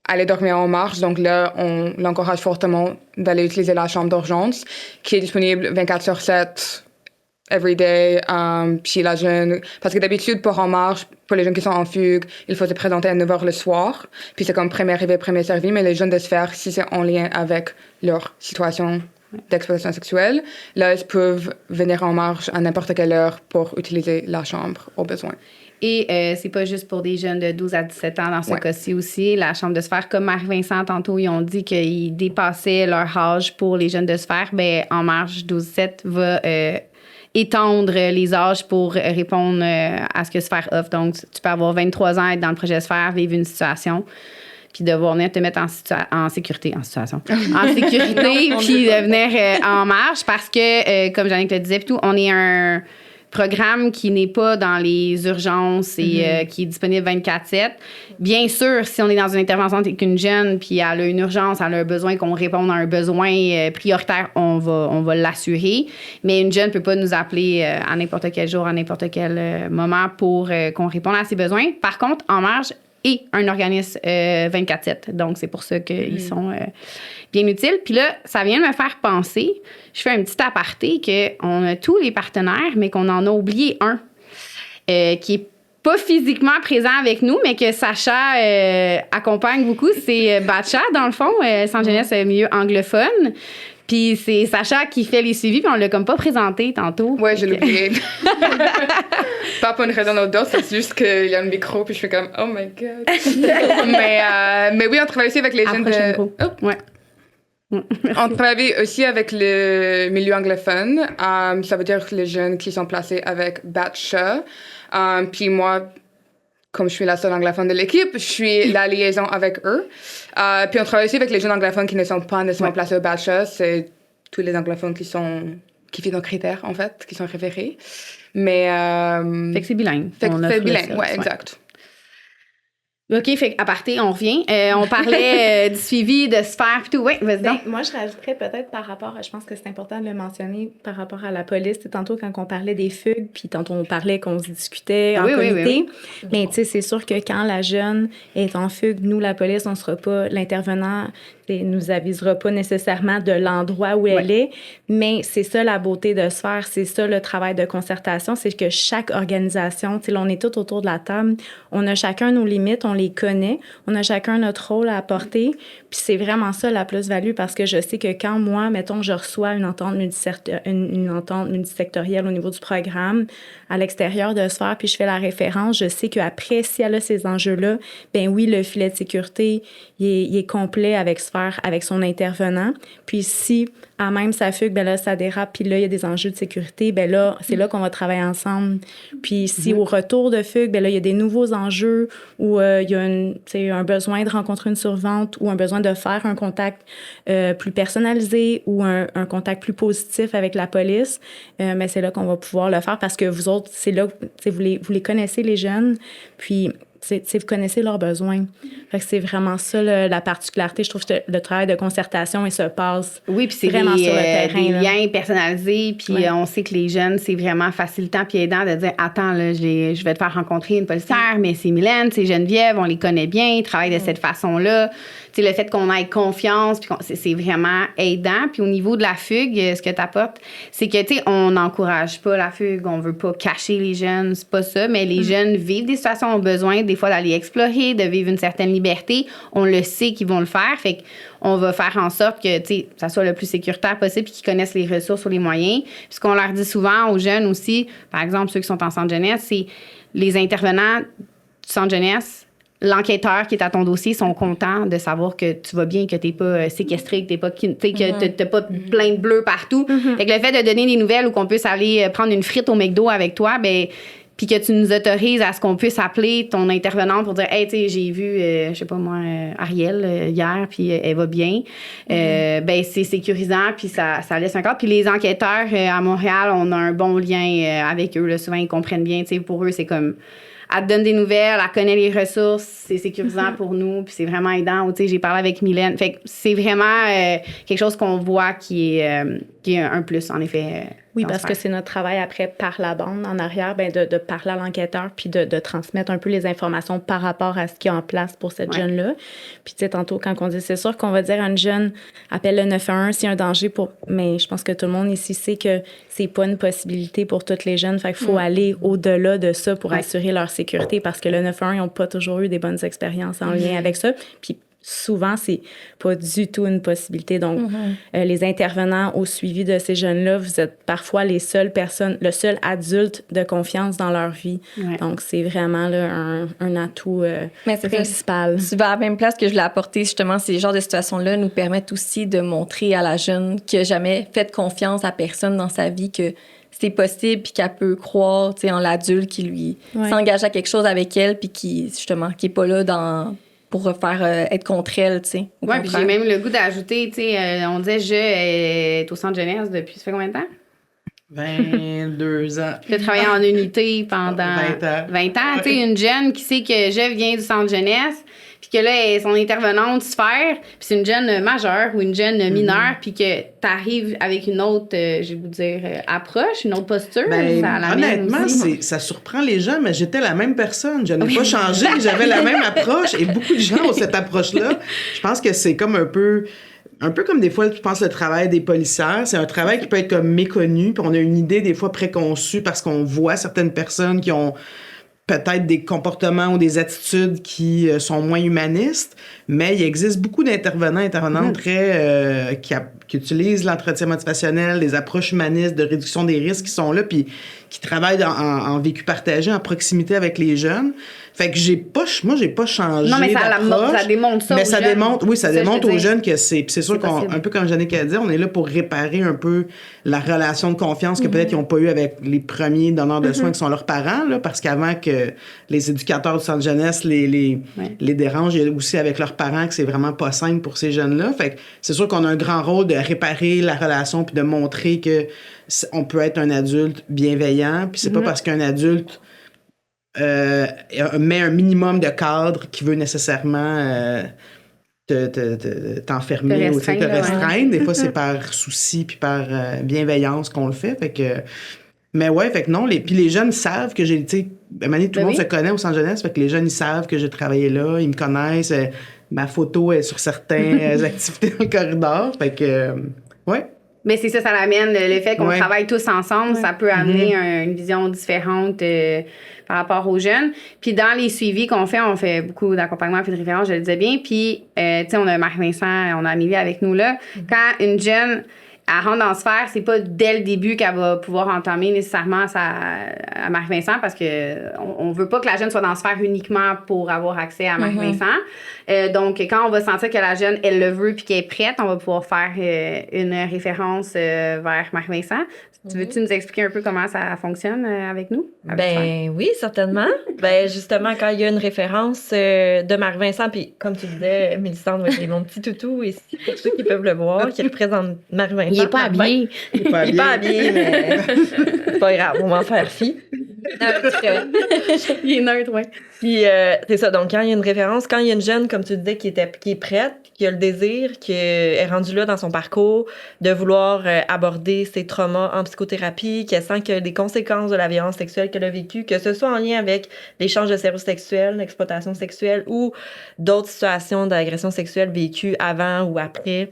aller dormir en marche. Donc là, on l'encourage fortement d'aller utiliser la chambre d'urgence qui est disponible 24/7 every day, puis la jeune... Parce que d'habitude, pour En Marche, pour les jeunes qui sont en fugue, il faut se présenter à 9h le soir. Puis c'est comme premier arrivé, premier servi. Mais les jeunes de Sphère, si c'est en lien avec leur situation d'exploitation sexuelle, là, ils peuvent venir En Marche à n'importe quelle heure pour utiliser la chambre au besoin. Et c'est pas juste pour des jeunes de 12 à 17 ans dans ce cas-ci aussi. La Chambre de Sphère, comme Marie-Vincent, tantôt, ils ont dit qu'ils dépassaient leur âge pour les jeunes de Sphère. Bien, En Marche 12-17 va... étendre les âges pour répondre à ce que Sphère offre. Donc, tu peux avoir 23 ans, être dans le projet Sphère, vivre une situation. puis de venir te mettre en sécurité, puis de venir en marche parce que, comme Jannick le disait, on est un programme qui n'est pas dans les urgences et qui est disponible 24/7. Bien sûr, si on est dans une intervention avec une jeune puis elle a une urgence, elle a un besoin, qu'on réponde à un besoin prioritaire, on va l'assurer. Mais une jeune ne peut pas nous appeler à n'importe quel jour, à n'importe quel moment pour qu'on réponde à ses besoins. Par contre, En Marche est un organisme 24/7. Donc, c'est pour ça qu'ils sont bien utiles. Puis là, ça vient de me faire penser, je fais un petit aparté, qu'on a tous les partenaires, mais qu'on en a oublié un qui est pas physiquement présent avec nous, mais que Sacha accompagne beaucoup. C'est Batcha, dans le fond, Centre jeunesse milieu anglophone. Puis c'est Sacha qui fait les suivis, puis on l'a comme pas présenté tantôt. Ouais, je l'ai oublié. Pas pour une raison ou d'autre, c'est juste qu'il y a un micro, puis je fais comme « Oh my God! » mais oui, on travaille aussi avec les jeunes de... Oh. Ouais. On travaille aussi avec le milieu anglophone. Ça veut dire les jeunes qui sont placés avec Batcha. Puis moi, comme je suis la seule anglophone de l'équipe, je suis la liaison avec eux. Puis on travaille aussi avec les jeunes anglophones qui ne sont pas nécessairement placés au Batcha. C'est tous les anglophones qui font nos critères, en fait, qui sont référés. Mais... Fait que c'est bilingue. Fait que c'est bilingue, ouais, exact. OK, fait à partir, on revient. On parlait du suivi, de sphère et tout. Oui, vas-y donc. Moi, je rajouterais peut-être par rapport, je pense que c'est important de le mentionner par rapport à la police. Tantôt, quand on parlait des fugues, puis tantôt, on parlait qu'on se discutait en comité. Mais tu sais, c'est sûr que quand la jeune est en fugue, nous, la police, on ne sera pas l'intervenant, nous avisera pas nécessairement de l'endroit où elle est. Mais c'est ça la beauté de Sphère, c'est ça le travail de concertation, c'est que chaque organisation, tu sais, là, on est tous autour de la table, on a chacun nos limites, on les connaît, on a chacun notre rôle à apporter, puis c'est vraiment ça la plus-value parce que je sais que quand moi, mettons, je reçois une entente multisectorielle au niveau du programme à l'extérieur de Sphère, puis je fais la référence, je sais qu'après, si elle a ces enjeux-là, ben oui, le filet de sécurité, il est complet avec Sphère, avec son intervenant. Puis si, à même sa fugue, ben là, ça dérape, puis là, il y a des enjeux de sécurité, ben là, c'est là qu'on va travailler ensemble. Puis si au retour de fugue, ben là, il y a des nouveaux enjeux où il y a un besoin de rencontrer une survivante ou un besoin de faire un contact plus personnalisé ou un contact plus positif avec la police, mais c'est là qu'on va pouvoir le faire parce que vous autres, c'est là, vous les connaissez, les jeunes, puis vous connaissez leurs besoins. Fait que c'est vraiment ça la particularité. Je trouve que le travail de concertation, il se passe oui, puis c'est vraiment sur le terrain. Des liens personnalisés, puis on sait que les jeunes, c'est vraiment facilitant puis aidant de dire « Attends, là, je vais te faire rencontrer une policière, mais c'est Mylène, c'est Geneviève, on les connaît bien, ils travaillent de cette façon-là. » Tu sais, le fait qu'on ait confiance, puis c'est vraiment aidant. Puis au niveau de la fugue, ce que tu apportes, c'est que, tu sais, on n'encourage pas la fugue, on veut pas cacher les jeunes, c'est pas ça, mais les jeunes vivent des situations, ont besoin des fois d'aller explorer, de vivre une certaine liberté. On le sait qu'ils vont le faire, fait qu'on va faire en sorte que, tu sais, ça soit le plus sécuritaire possible puis qu'ils connaissent les ressources ou les moyens. Puis ce qu'on leur dit souvent aux jeunes aussi, par exemple, ceux qui sont en centre jeunesse, c'est les intervenants du centre jeunesse, l'enquêteur qui est à ton dossier sont contents de savoir que tu vas bien, que tu n'es pas séquestré, que tu n'as pas plein de bleus partout. Fait que le fait de donner des nouvelles ou qu'on puisse aller prendre une frite au McDo avec toi, ben puis que tu nous autorises à ce qu'on puisse appeler ton intervenante pour dire « Hey, tu sais, j'ai vu, je sais pas moi, Ariel hier, puis elle va bien. Ben c'est sécurisant, puis ça laisse un cadre. Puis les enquêteurs à Montréal, on a un bon lien avec eux. Là, souvent, ils comprennent bien. Tu sais, pour eux, c'est comme... Elle te donne des nouvelles, elle connaît les ressources, c'est sécurisant pour nous, puis c'est vraiment aidant. Tu sais, j'ai parlé avec Mylène. Fait que c'est vraiment quelque chose qu'on voit qui est un plus, en effet. Oui, parce que c'est notre travail après par la bande en arrière, ben de parler à l'enquêteur puis de transmettre un peu les informations par rapport à ce qui est en place pour cette jeune-là. Puis tu sais, tantôt, quand on dit, c'est sûr qu'on va dire à une jeune, appelle le 911 s'il y a un danger pour... Mais je pense que tout le monde ici sait que c'est pas une possibilité pour toutes les jeunes. Fait qu'il faut aller au-delà de ça pour assurer leur sécurité parce que le 911, ils n'ont pas toujours eu des bonnes expériences en lien avec ça. Puis souvent, c'est pas du tout une possibilité. Donc, les intervenants au suivi de ces jeunes-là, vous êtes parfois les seules personnes, le seul adulte de confiance dans leur vie. Ouais. Donc, c'est vraiment là, un atout principal. Tu vas à la même place que je l'ai apporté, justement, ces genres de situations-là nous permettent aussi de montrer à la jeune qui n'a jamais fait confiance à personne dans sa vie que c'est possible puis qu'elle peut croire en l'adulte qui lui s'engage à quelque chose avec elle puis qui, justement, qui n'est pas là pour faire être contre elle, tu sais. Oui, puis j'ai même le goût d'ajouter, tu sais, on disait je est au centre jeunesse depuis, ça fait combien de temps? 22 ans. Tu as travaillé en unité pendant 20 ans. 20 ans. Tu sais, une jeune qui sait que je viens du centre jeunesse, puis que là, elle est son intervenante sphère, puis c'est une jeune majeure ou une jeune mineure, puis que tu arrives avec une autre, je vais vous dire, approche, une autre posture. Ça honnêtement, ça surprend les gens, mais j'étais la même personne. Je n'ai pas changé, j'avais la même approche, et beaucoup de gens ont cette approche-là. Je pense que c'est comme un peu comme des fois, je pense, le travail des policières. C'est un travail qui peut être comme méconnu, puis on a une idée des fois préconçue parce qu'on voit certaines personnes qui ont peut-être des comportements ou des attitudes qui sont moins humanistes, mais il existe beaucoup intervenantes très qui utilisent l'entretien motivationnel, des approches humanistes de réduction des risques qui sont là, puis qui travaillent en vécu partagé, en proximité avec les jeunes. Fait que j'ai pas changé. Non, mais ça démontre ça. Mais ça jeunes. démontre, ça démontre aux jeunes que c'est. Puis c'est sûr un peu comme Jannick a dit, on est là pour réparer un peu la relation de confiance que peut-être ils n'ont pas eu avec les premiers donneurs de soins qui sont leurs parents, là, parce qu'avant que les éducateurs du centre jeunesse les dérangent, il y a aussi avec leurs parents que c'est vraiment pas simple pour ces jeunes-là. Fait que c'est sûr qu'on a un grand rôle de réparer la relation puis de montrer que on peut être un adulte bienveillant, puis c'est pas parce qu'un adulte met un minimum de cadre qui veut nécessairement t'enfermer ou te restreindre. Des fois, c'est par souci puis par bienveillance qu'on le fait. Fait que, mais ouais, fait que non. Puis les jeunes savent que j'ai, tu sais, à un moment donné, tout le monde se connaît au centre jeunesse. Fait que les jeunes, ils savent que j'ai travaillé là, ils me connaissent. Ma photo est sur certaines activités dans le corridor. Fait que, ouais. Mais c'est ça l'amène. Le fait qu'on travaille tous ensemble, ça peut amener une vision différente par rapport aux jeunes. Puis dans les suivis qu'on fait, on fait beaucoup d'accompagnement et de référence, je le disais bien. Puis, tu sais, on a Marc-Vincent, on a Amélie avec nous là. Quand une jeune, elle rentre dans sphère, c'est pas dès le début qu'elle va pouvoir entamer nécessairement à Marc-Vincent parce que on veut pas que la jeune soit dans sphère uniquement pour avoir accès à Marc-Vincent. Donc, quand on va sentir que la jeune, elle le veut puis qu'elle est prête, on va pouvoir faire une référence vers Marc-Vincent. Veux-tu nous expliquer un peu comment ça fonctionne avec nous? Oui, certainement. Justement, quand il y a une référence de Marc-Vincent, puis comme tu disais, Mélissandre, c'est mon petit toutou, et pour ceux qui peuvent le voir, qui représente Marc-Vincent. Il est pas habillé. Il est pas habillé, mais c'est pas grave, on va en faire fi. Il est neutre, oui. Puis c'est ça, donc quand il y a une référence, quand il y a une jeune, comme tu disais, qui est prête, qui a le désir, qui est rendue là dans son parcours, de vouloir aborder ses traumas en psychothérapie, qui sent que les conséquences de la violence sexuelle qu'elle a vécue, que ce soit en lien avec l'échange de services sexuels, l'exploitation sexuelle ou d'autres situations d'agression sexuelle vécues avant ou après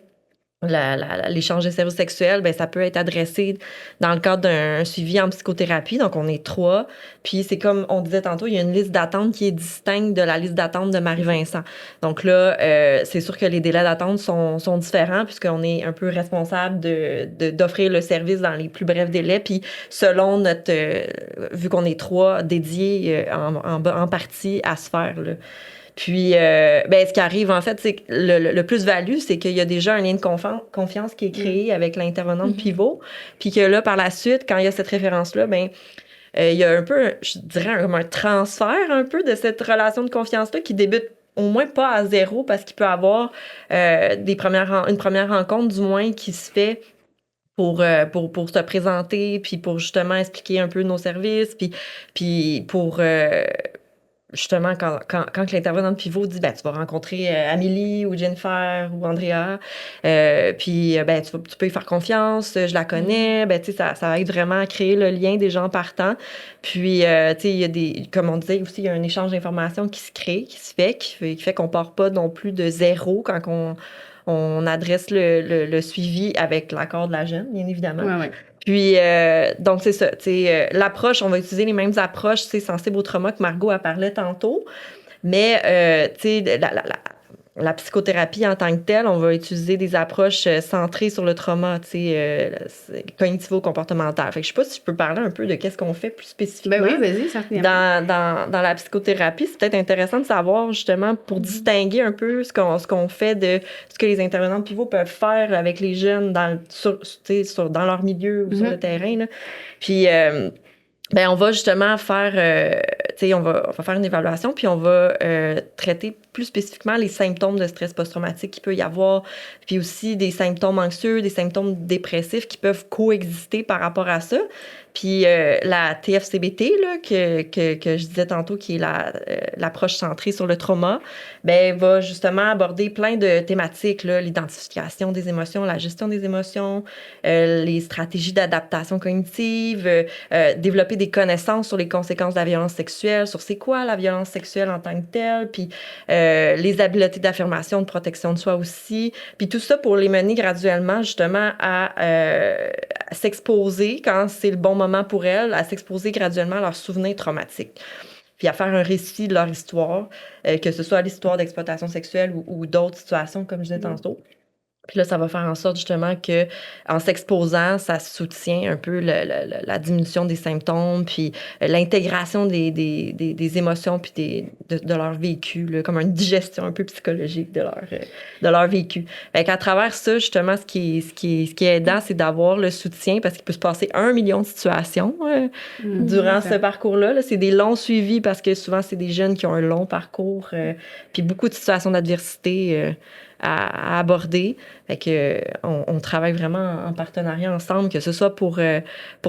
l'échange de services sexuels, ça peut être adressé dans le cadre d'un suivi en psychothérapie. Donc, on est 3. Puis, c'est comme on disait tantôt, il y a une liste d'attente qui est distincte de la liste d'attente de Marie-Vincent. Donc là, c'est sûr que les délais d'attente sont différents puisqu'on est un peu responsable d'offrir le service dans les plus brefs délais. Puis, selon notre... vu qu'on est 3 dédiés en partie à ce faire, là. Puis, ce qui arrive, en fait, c'est que le plus-value, c'est qu'il y a déjà un lien de confiance qui est créé avec l'intervenante pivot. Puis que là, par la suite, quand il y a cette référence-là, il y a un peu, je dirais, un transfert un peu de cette relation de confiance-là qui débute au moins pas à zéro parce qu'il peut y avoir une première rencontre, du moins, qui se fait pour se présenter, puis pour justement expliquer un peu nos services, puis pour... justement, quand l'intervenante pivot dit tu vas rencontrer Amélie ou Jennifer ou Andrea, puis tu peux y faire confiance, je la connais, ça aide vraiment à créer le lien des gens partant. Puis, il y a comme on disait aussi, il y a un échange d'informations qui se crée, qui fait qu'on part pas non plus de zéro quand on adresse le suivi avec l'accord de la jeune, bien évidemment. Ouais. Puis, donc, c'est ça. L'approche, on va utiliser les mêmes approches sensibles au trauma que Margot a parlé tantôt. Mais, la psychothérapie en tant que telle, on va utiliser des approches centrées sur le trauma, cognitivo-comportemental. Fait que je sais pas si je peux parler un peu de qu'est-ce qu'on fait plus spécifiquement. Oui, vas-y, certainement. Dans la psychothérapie, c'est peut-être intéressant de savoir, justement, pour distinguer un peu ce qu'on fait de ce que les intervenants pivots peuvent faire avec les jeunes dans leur milieu ou sur le terrain, là. Puis, on va justement faire, on va faire une évaluation, puis on va traiter plus spécifiquement les symptômes de stress post-traumatique qu'il peut y avoir, puis aussi des symptômes anxieux, des symptômes dépressifs qui peuvent coexister par rapport à ça. Puis la TFCBT, là, que je disais tantôt, qui est l'approche centrée sur le trauma, ben, va justement aborder plein de thématiques, là, l'identification des émotions, la gestion des émotions, les stratégies d'adaptation cognitive, développer des connaissances sur les conséquences de la violence sexuelle, sur c'est quoi la violence sexuelle en tant que telle, puis les habiletés d'affirmation, de protection de soi aussi. Puis tout ça pour les mener graduellement justement à s'exposer quand c'est le bon moment pour elles, à s'exposer graduellement à leurs souvenirs traumatiques, puis à faire un récit de leur histoire, que ce soit l'histoire d'exploitation sexuelle ou d'autres situations, comme je disais tantôt. Puis là, ça va faire en sorte justement que, en s'exposant, ça soutient un peu la diminution des symptômes, puis l'intégration des émotions, puis de leur vécu, là, comme une digestion un peu psychologique de leur vécu. Fait qu'à travers ça, justement, ce qui est aidant, c'est d'avoir le soutien, parce qu'il peut se passer 1 million de situations durant ce parcours-là. Là. C'est des longs suivis, parce que souvent, c'est des jeunes qui ont un long parcours, puis beaucoup de situations d'adversité à aborder. Fait que on travaille vraiment en partenariat ensemble, que ce soit pour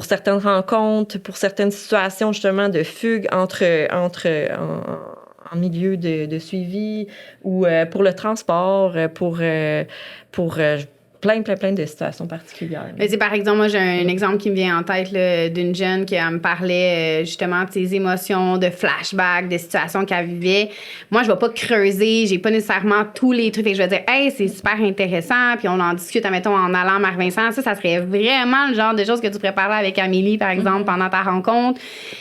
certaines rencontres, pour certaines situations justement de fugue en milieu de suivi, ou pour le transport, pour plein de situations particulières. Mais par exemple, moi, j'ai un exemple qui me vient en tête là, d'une jeune qui me parlait justement de ses émotions, de flashbacks, de situations qu'elle vivait. Moi, je vais pas creuser, j'ai pas nécessairement tous les trucs. Fait que je vais dire, hey, c'est super intéressant, puis on en discute, admettons, en allant à Marc-Vincent. Ça serait vraiment le genre de choses que tu pourrais parler avec Amélie, par exemple, pendant ta rencontre.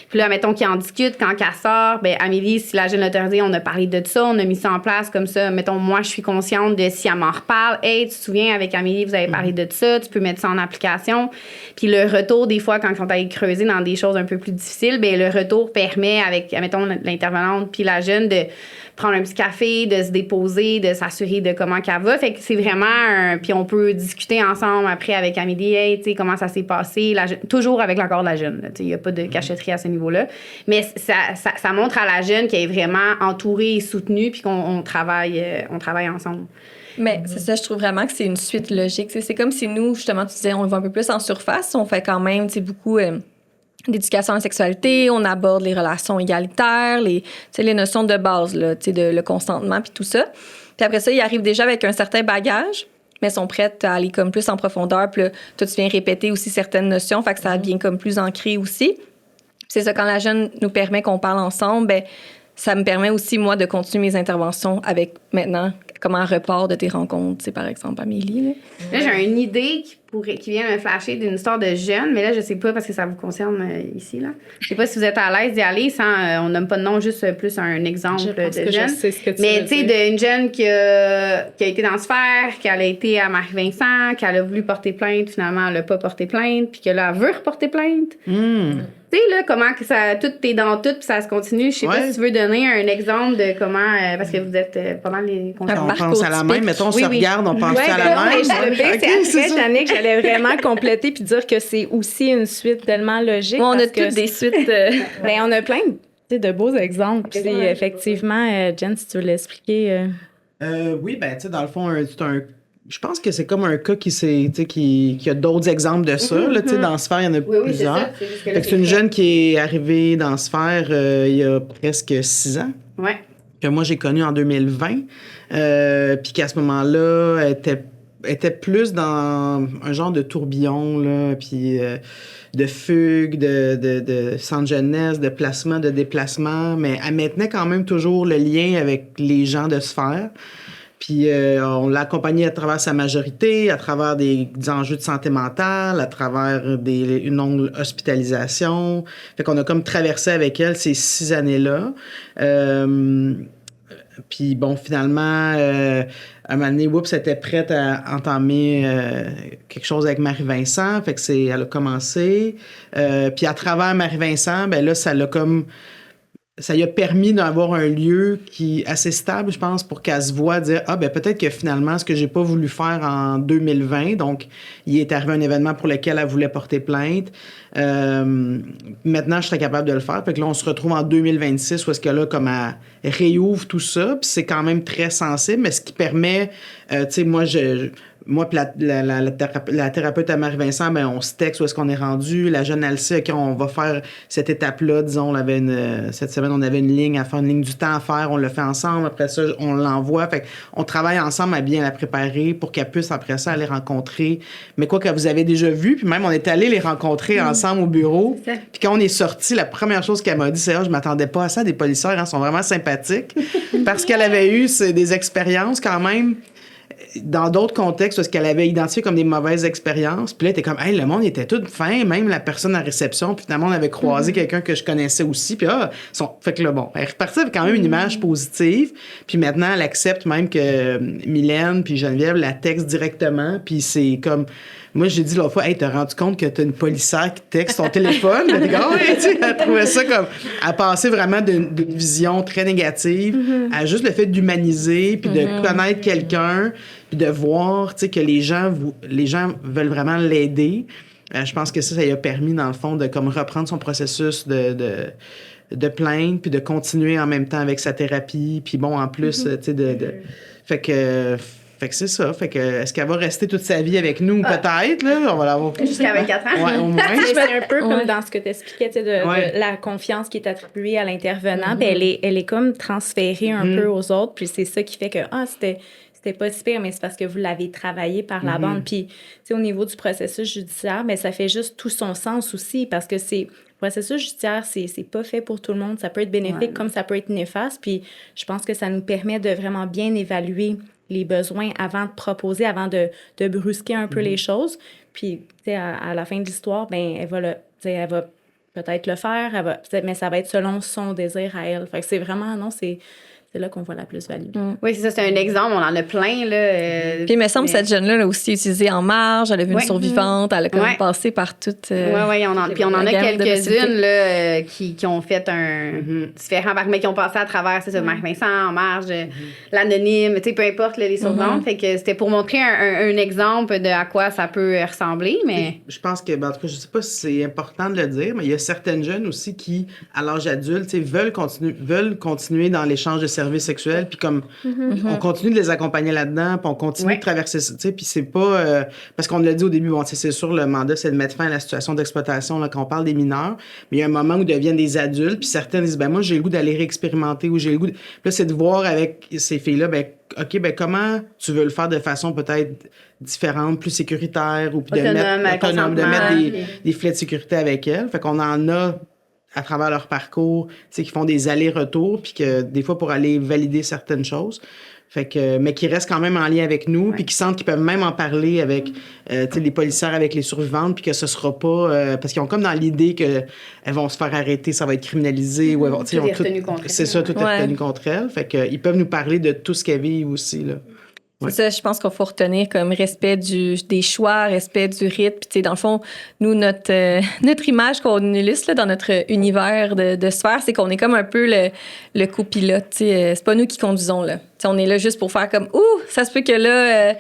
Puis là, mettons qu'ils en discutent, quand qu'elle sort, ben Amélie, si la jeune l'a autorisé, on a parlé de ça, on a mis ça en place comme ça. Mettons, moi, je suis consciente de si elle m'en reparle. Hey, tu te souviens, avec Amélie, vous avez parlé de ça, tu peux mettre ça en application. Puis le retour, des fois, quand on allé creuser dans des choses un peu plus difficiles, bien, le retour permet, avec, mettons, l'intervenante puis la jeune, de prendre un petit café, de se déposer, de s'assurer de comment qu'elle va. Fait que c'est vraiment puis on peut discuter ensemble après avec Amélie, hey, tu sais, comment ça s'est passé. Toujours avec l'accord de la jeune. Tu sais, il n'y a pas de cachotterie à ce niveau-là. Mais ça montre à la jeune qu'elle est vraiment entourée et soutenue, puis qu'on travaille ensemble. Mais c'est ça, je trouve vraiment que c'est une suite logique. C'est comme si nous, justement, tu disais, on va un peu plus en surface. On fait quand même beaucoup d'éducation à la sexualité. On aborde les relations égalitaires, les notions de base, là, le consentement puis tout ça. Puis après ça, ils arrivent déjà avec un certain bagage, mais sont prêtes à aller comme plus en profondeur. Puis là, toi, tu viens répéter aussi certaines notions, fait que ça devient comme plus ancré aussi. C'est ça, quand la jeune nous permet qu'on parle ensemble, ben ça me permet aussi, moi, de continuer mes interventions avec, maintenant, comme un report de tes rencontres, par exemple, Amélie. Là, j'ai une idée qui vient me flasher d'une histoire de jeune, mais là, je sais pas parce que ça vous concerne ici, là. Je sais pas si vous êtes à l'aise d'y aller sans... on nomme pas de nom, juste plus un exemple de jeune. Je sais ce que tu mais tu sais, d'une jeune qui a été dans Sphère, qu'elle a été à Marc-Vincent, qu'elle a voulu porter plainte, finalement, elle a pas porté plainte, puis que là, elle veut reporter plainte. Tu sais, là, comment que ça... Tout est dans tout, puis ça se continue. Je sais pas si tu veux donner un exemple de comment... parce que vous êtes pas mal les On pense à la même. Mettons, on se regarde, on pense à la même. C'est après, Jannick, j'allais vraiment compléter puis dire que c'est aussi une suite tellement logique. On a toutes des suites... Ben, on a plein de beaux exemples. Puis effectivement, Jen, si tu veux l'expliquer... Oui, ben, tu sais, dans le fond, je pense que c'est comme un cas qui a d'autres exemples de ça. Là, dans Sphère, il y en a plusieurs. C'est une jeune qui est arrivée dans Sphère il y a presque 6 ans. Ouais. Que moi, j'ai connue en 2020. Puis qu'à ce moment-là, elle était plus dans un genre de tourbillon, là, puis de fugue, de centre jeunesse, de placement, de déplacement. Mais elle maintenait quand même toujours le lien avec les gens de Sphère. Puis on l'a accompagnée à travers sa majorité, à travers des enjeux de santé mentale, à travers une longue hospitalisation. Fait qu'on a comme traversé avec elle ces 6 années-là. Puis bon, finalement, à un moment donné, elle était prête à entamer quelque chose avec Marie-Vincent. Fait que elle a commencé. Puis à travers Marie-Vincent, ben là, ça l'a comme ça lui a permis d'avoir un lieu qui est assez stable, je pense, pour qu'elle se voie dire « Ah, ben peut-être que finalement, ce que j'ai pas voulu faire en 2020, donc il est arrivé un événement pour lequel elle voulait porter plainte. Maintenant, je serais capable de le faire. » Fait que là, on se retrouve en 2026 où est-ce que là, comme elle réouvre tout ça, puis c'est quand même très sensible, mais ce qui permet, tu sais, moi puis la thérapeute à Marie-Vincent, ben on se texte où est-ce qu'on est rendu. La jeune Alcie, OK, on va faire cette étape-là. Disons, cette semaine, on avait une ligne à faire, une ligne du temps à faire. On le fait ensemble. Après ça, on l'envoie. Fait on travaille ensemble à bien la préparer pour qu'elle puisse, après ça, aller rencontrer. Mais quoi que vous avez déjà vu, puis même, on est allé les rencontrer ensemble au bureau. Puis quand on est sorti, la première chose qu'elle m'a dit, c'est « Ah, je m'attendais pas à ça. Des policières, sont vraiment sympathiques. » Parce qu'elle avait eu des expériences quand même dans d'autres contextes, parce qu'elle avait identifié comme des mauvaises expériences. Puis là, elle était comme, hey, le monde était tout fin, même la personne à réception. Puis finalement, on avait croisé quelqu'un que je connaissais aussi. Puis fait que là, bon, elle est repartie avec quand même une image positive. Puis maintenant, elle accepte même que Mylène puis Geneviève la textent directement. Puis c'est comme, moi, j'ai dit l'autre fois, hey, t'as rendu compte que t'as une policière qui texte ton téléphone? Elle dit, oh, ouais, tu sais, elle trouvait ça comme, à passer vraiment d'une vision très négative à juste le fait d'humaniser puis de connaître quelqu'un puis de voir, tu sais, que les gens veulent vraiment l'aider. Je pense que ça lui a permis, dans le fond, de comme reprendre son processus de plainte puis de continuer en même temps avec sa thérapie. Puis bon, en plus, tu sais, Fait que c'est ça. Fait que, est-ce qu'elle va rester toute sa vie avec nous? Peut-être, là. On va l'avoir. Jusqu'à 24 ans. Ouais, au moins. C'est un peu comme dans ce que tu expliquais, de la confiance qui est attribuée à l'intervenant. Ben, elle est comme transférée un peu aux autres. Puis c'est ça qui fait que, c'était pas si pire, mais c'est parce que vous l'avez travaillé par la bande. Puis, tu sais, au niveau du processus judiciaire, ben, ça fait juste tout son sens aussi, parce que le processus judiciaire, c'est pas fait pour tout le monde. Ça peut être bénéfique comme ça peut être néfaste. Puis, je pense que ça nous permet de vraiment bien évaluer les besoins avant de proposer, avant de brusquer un peu les choses. Puis, tu sais, à la fin de l'histoire, ben, elle va peut-être le faire, mais ça va être selon son désir à elle. Fait que c'est vraiment, c'est là qu'on voit la plus-value. Oui, c'est ça, c'est un exemple. On en a plein, là. Puis, il me semble que cette jeune-là l'a aussi utilisée en marge. Elle a vu une survivante. Elle a quand même passé par toutes. Oui, puis on en a quelques-unes, là, qui ont fait un différent, mais qui ont passé à travers, c'est ça, Marie-Vincent, en marge, l'anonyme, tu sais, peu importe, là, les survivantes. Fait que c'était pour montrer un exemple de à quoi ça peut ressembler, mais. Je pense que, en tout cas, je sais pas si c'est important de le dire, mais il y a certaines jeunes aussi qui, à l'âge adulte, veulent continuer dans l'échange de services sexuels, puis comme on continue de les accompagner là-dedans, puis on continue de traverser ça, tu sais, puis c'est pas parce qu'on l'a dit au début, bon, c'est sûr, le mandat, c'est de mettre fin à la situation d'exploitation là, quand on parle des mineurs, mais il y a un moment où ils deviennent des adultes, puis certaines disent, ben moi, j'ai le goût d'aller réexpérimenter, ou j'ai le goût Puis là, c'est de voir avec ces filles-là, ben OK, ben comment tu veux le faire de façon peut-être différente, plus sécuritaire, ou puis de mettre des filets de sécurité avec elles. Fait qu'on en a à travers leur parcours, tu sais, qui font des allers-retours, puis que des fois pour aller valider certaines choses. Fait que, mais qui restent quand même en lien avec nous, puis qui sentent qu'ils peuvent même en parler avec tu sais, les policières, avec les survivantes, puis que ce sera pas... parce qu'ils ont comme dans l'idée qu'elles vont se faire arrêter, ça va être criminalisé, ou elles vont... Tout est retenu contre elles. C'est ça, tout est retenu contre elles. Fait qu'ils peuvent nous parler de tout ce qu'elles vivent aussi, là. C'est ça, je pense qu'il faut retenir comme respect des choix, respect du rythme. Puis, tu sais, dans le fond, nous, notre image qu'on illustre là, dans notre univers de sphère, c'est qu'on est comme un peu le copilote. Tu sais, c'est pas nous qui conduisons, là. Tu sais, on est là juste pour faire comme, ça se peut que là,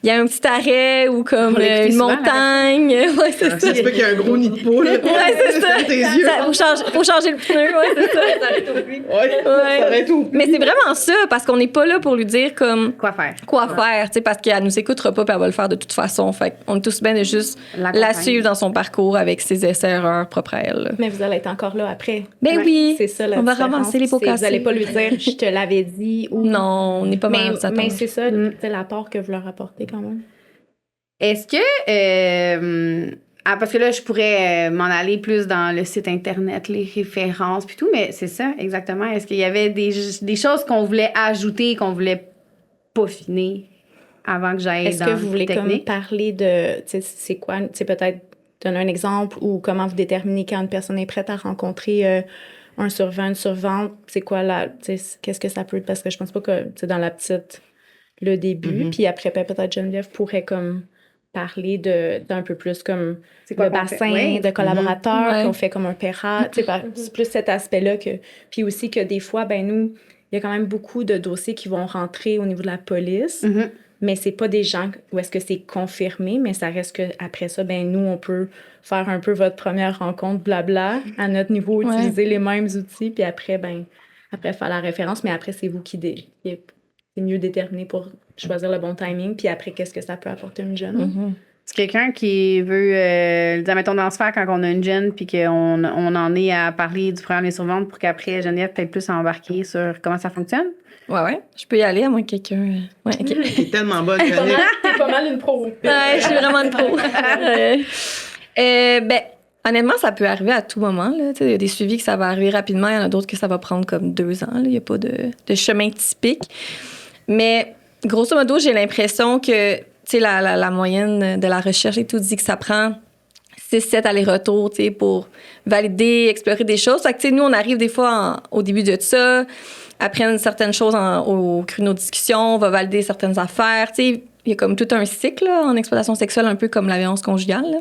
il y a un petit arrêt ou comme une montagne. Ouais, c'est ça. Ça se peut qu'il y a un gros nid de poule. Ouais, c'est ça. Tes yeux. Faut changer le pneu, ouais, c'est ça. Ça arrête au plus. Mais c'est vraiment ça, parce qu'on n'est pas là pour lui dire comme... Quoi faire, tu sais, parce qu'elle nous écoutera pas, puis elle va le faire de toute façon. Fait qu'on est tous bien de juste la suivre dans son parcours avec ses essais-erreurs propres à elle. Là. Mais vous allez être encore là après. Ben oui. C'est ça, on va ramasser les pots cassés. Vous n'allez pas lui dire, je te l'avais dit. Ou... Non, on n'est pas mal. Mais c'est ça, c'est l'apport que vous leur apportez quand même. Est-ce que... parce que là, je pourrais m'en aller plus dans le site Internet, les références, puis tout, mais c'est ça, exactement. Est-ce qu'il y avait des choses qu'on voulait ajouter, qu'on voulait peaufiner avant que j'aille dans Est-ce que vous voulez technique? comme parler de, c'est quoi, peut-être donner un exemple ou comment vous déterminez quand une personne est prête à rencontrer un survivant, une survivante, c'est quoi qu'est-ce que ça peut être? Parce que je pense pas que, dans la petite, le début, puis après, peut-être Geneviève pourrait comme parler d'un peu plus comme C'est quoi le qu'on fait? bassin Oui. de collaborateurs, Ouais. qu'on fait comme un pairat. C'est plus cet aspect-là que... Puis aussi que des fois, ben nous, il y a quand même beaucoup de dossiers qui vont rentrer au niveau de la police, Mhm. mais c'est pas des gens où est-ce que c'est confirmé, mais ça reste que après ça, ben nous, on peut faire un peu votre première rencontre, blabla, à notre niveau, Ouais. utiliser les mêmes outils, puis après, après faire la référence, mais après, c'est vous qui c'est mieux déterminé pour choisir le bon timing, puis après, qu'est-ce que ça peut apporter une jeune. C'est quelqu'un qui veut, mettons, dans ce faire quand on a une jeune, puis qu'on en est à parler du programme Les Survivantes pour qu'après, Geneviève peut plus embarquer sur comment ça fonctionne. Ouais. Je peux y aller à moins que quelqu'un. Ouais, OK. T'es tellement bonne, Jannick. T'es pas mal une pro. Ouais, je suis vraiment une pro. Ben, honnêtement, ça peut arriver à tout moment. Là. Il y a des suivis que ça va arriver rapidement, il y en a d'autres que ça va prendre comme 2 ans. Il n'y a pas de chemin typique. Mais grosso modo, j'ai l'impression que la moyenne de la recherche et tout dit que ça prend 6-7 allers-retours pour valider, explorer des choses. Fait que nous, on arrive des fois au début de ça, apprendre certaines choses au cru de nos discussions, on va valider certaines affaires. Il y a comme tout un cycle là, en exploitation sexuelle, un peu comme la violence conjugale. Là.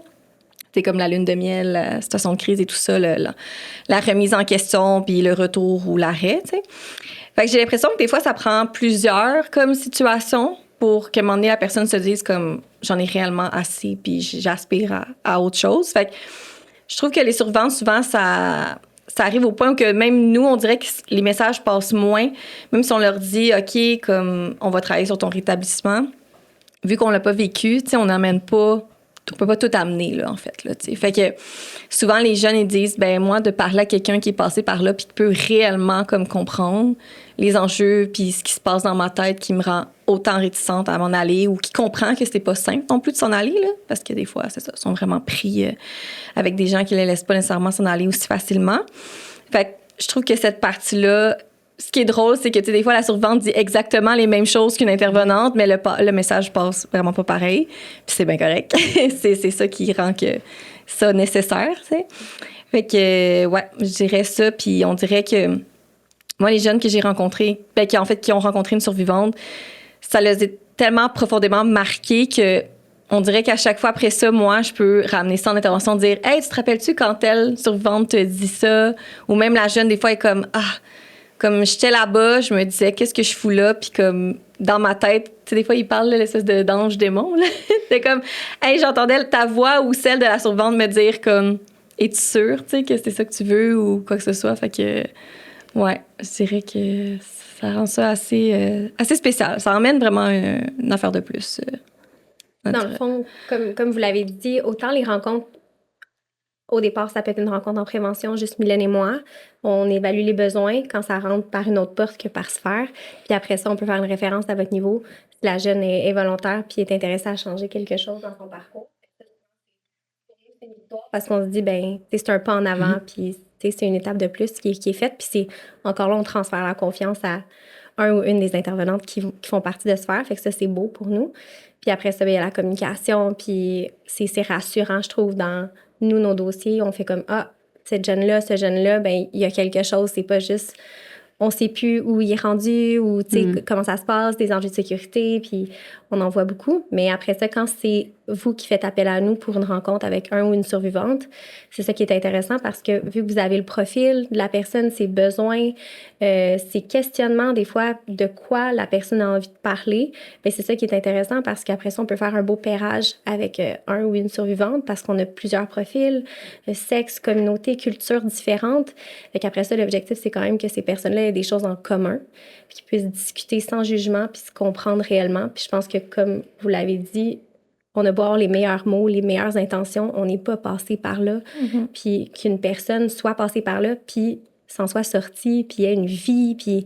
C'est comme la lune de miel, la situation de crise et tout ça, la remise en question, puis le retour ou l'arrêt. T'sais. Fait que j'ai l'impression que des fois, ça prend plusieurs comme situations pour qu'à un moment donné, la personne se dise comme j'en ai réellement assez, puis j'aspire à autre chose. Fait que je trouve que les survivantes, souvent, ça arrive au point où que même nous, on dirait que les messages passent moins, même si on leur dit OK, comme on va travailler sur ton rétablissement. Vu qu'on l'a pas vécu, on n'amène pas. On peut pas tout amener, là, en fait. Là, fait que souvent, les jeunes, ils disent, ben moi, de parler à quelqu'un qui est passé par là puis qui peut réellement comme comprendre les enjeux puis ce qui se passe dans ma tête qui me rend autant réticente à m'en aller ou qui comprend que c'était pas simple non plus de s'en aller, là, parce que des fois, c'est ça, ils sont vraiment pris avec des gens qui les laissent pas nécessairement s'en aller aussi facilement. Fait que je trouve que cette partie-là, ce qui est drôle, c'est que des fois, la survivante dit exactement les mêmes choses qu'une intervenante, mais le message passe vraiment pas pareil. Puis c'est bien correct. c'est ça qui rend ça nécessaire, tu sais. Fait que, ouais, je dirais ça. Puis on dirait que moi, les jeunes que j'ai rencontrés, qui ont rencontré une survivante, ça les a tellement profondément marqués que on dirait qu'à chaque fois après ça, moi, je peux ramener ça en intervention, dire « Hey, tu te rappelles-tu quand telle survivante te dit ça? » Ou même la jeune, des fois, est comme « Ah! » Comme j'étais là-bas, je me disais, qu'est-ce que je fous là? Puis comme dans ma tête, tu sais, des fois, ils parlent de l'espèce d'ange démon. Là. C'est comme, hey, j'entendais ta voix ou celle de la survivante me dire comme, es-tu sûre, tu sais, que c'est ça que tu veux ou quoi que ce soit? Fait que, ouais, je dirais que ça rend ça assez spécial. Ça emmène vraiment une affaire de plus. Dans le fond, comme vous l'avez dit, autant les rencontres, au départ, ça peut être une rencontre en prévention, juste Mylène et moi. On évalue les besoins quand ça rentre par une autre porte que par sphère. Puis après ça, on peut faire une référence à votre niveau si la jeune est volontaire puis est intéressée à changer quelque chose dans son parcours. Parce qu'on se dit, ben, c'est un pas en avant, puis c'est une étape de plus qui est faite. Puis c'est encore là, on transfère la confiance à un ou une des intervenantes qui font partie de sphère. Fait que ça, c'est beau pour nous. Puis après ça, il y a la communication, puis c'est rassurant, je trouve, dans nous, nos dossiers. On fait comme, ah, cette jeune-là, ce jeune-là, ben il y a quelque chose, c'est pas juste, on sait plus où il est rendu, ou, tu sais, comment ça se passe, des enjeux de sécurité, puis on en voit beaucoup. Mais après ça, quand c'est vous qui faites appel à nous pour une rencontre avec un ou une survivante, c'est ça qui est intéressant parce que vu que vous avez le profil de la personne, ses besoins, ses questionnements, des fois, de quoi la personne a envie de parler, bien, c'est ça qui est intéressant parce qu'après ça, on peut faire un beau pairage avec un ou une survivante parce qu'on a plusieurs profils, sexe, communauté, culture différentes. Fait qu'après ça, l'objectif, c'est quand même que ces personnes-là aient des choses en commun, puis qu'ils puissent discuter sans jugement puis se comprendre réellement. Puis je pense que, comme vous l'avez dit, on a beau avoir les meilleurs mots, les meilleures intentions, on n'est pas passé par là. Puis qu'une personne soit passée par là, puis s'en soit sortie, puis ait une vie, puis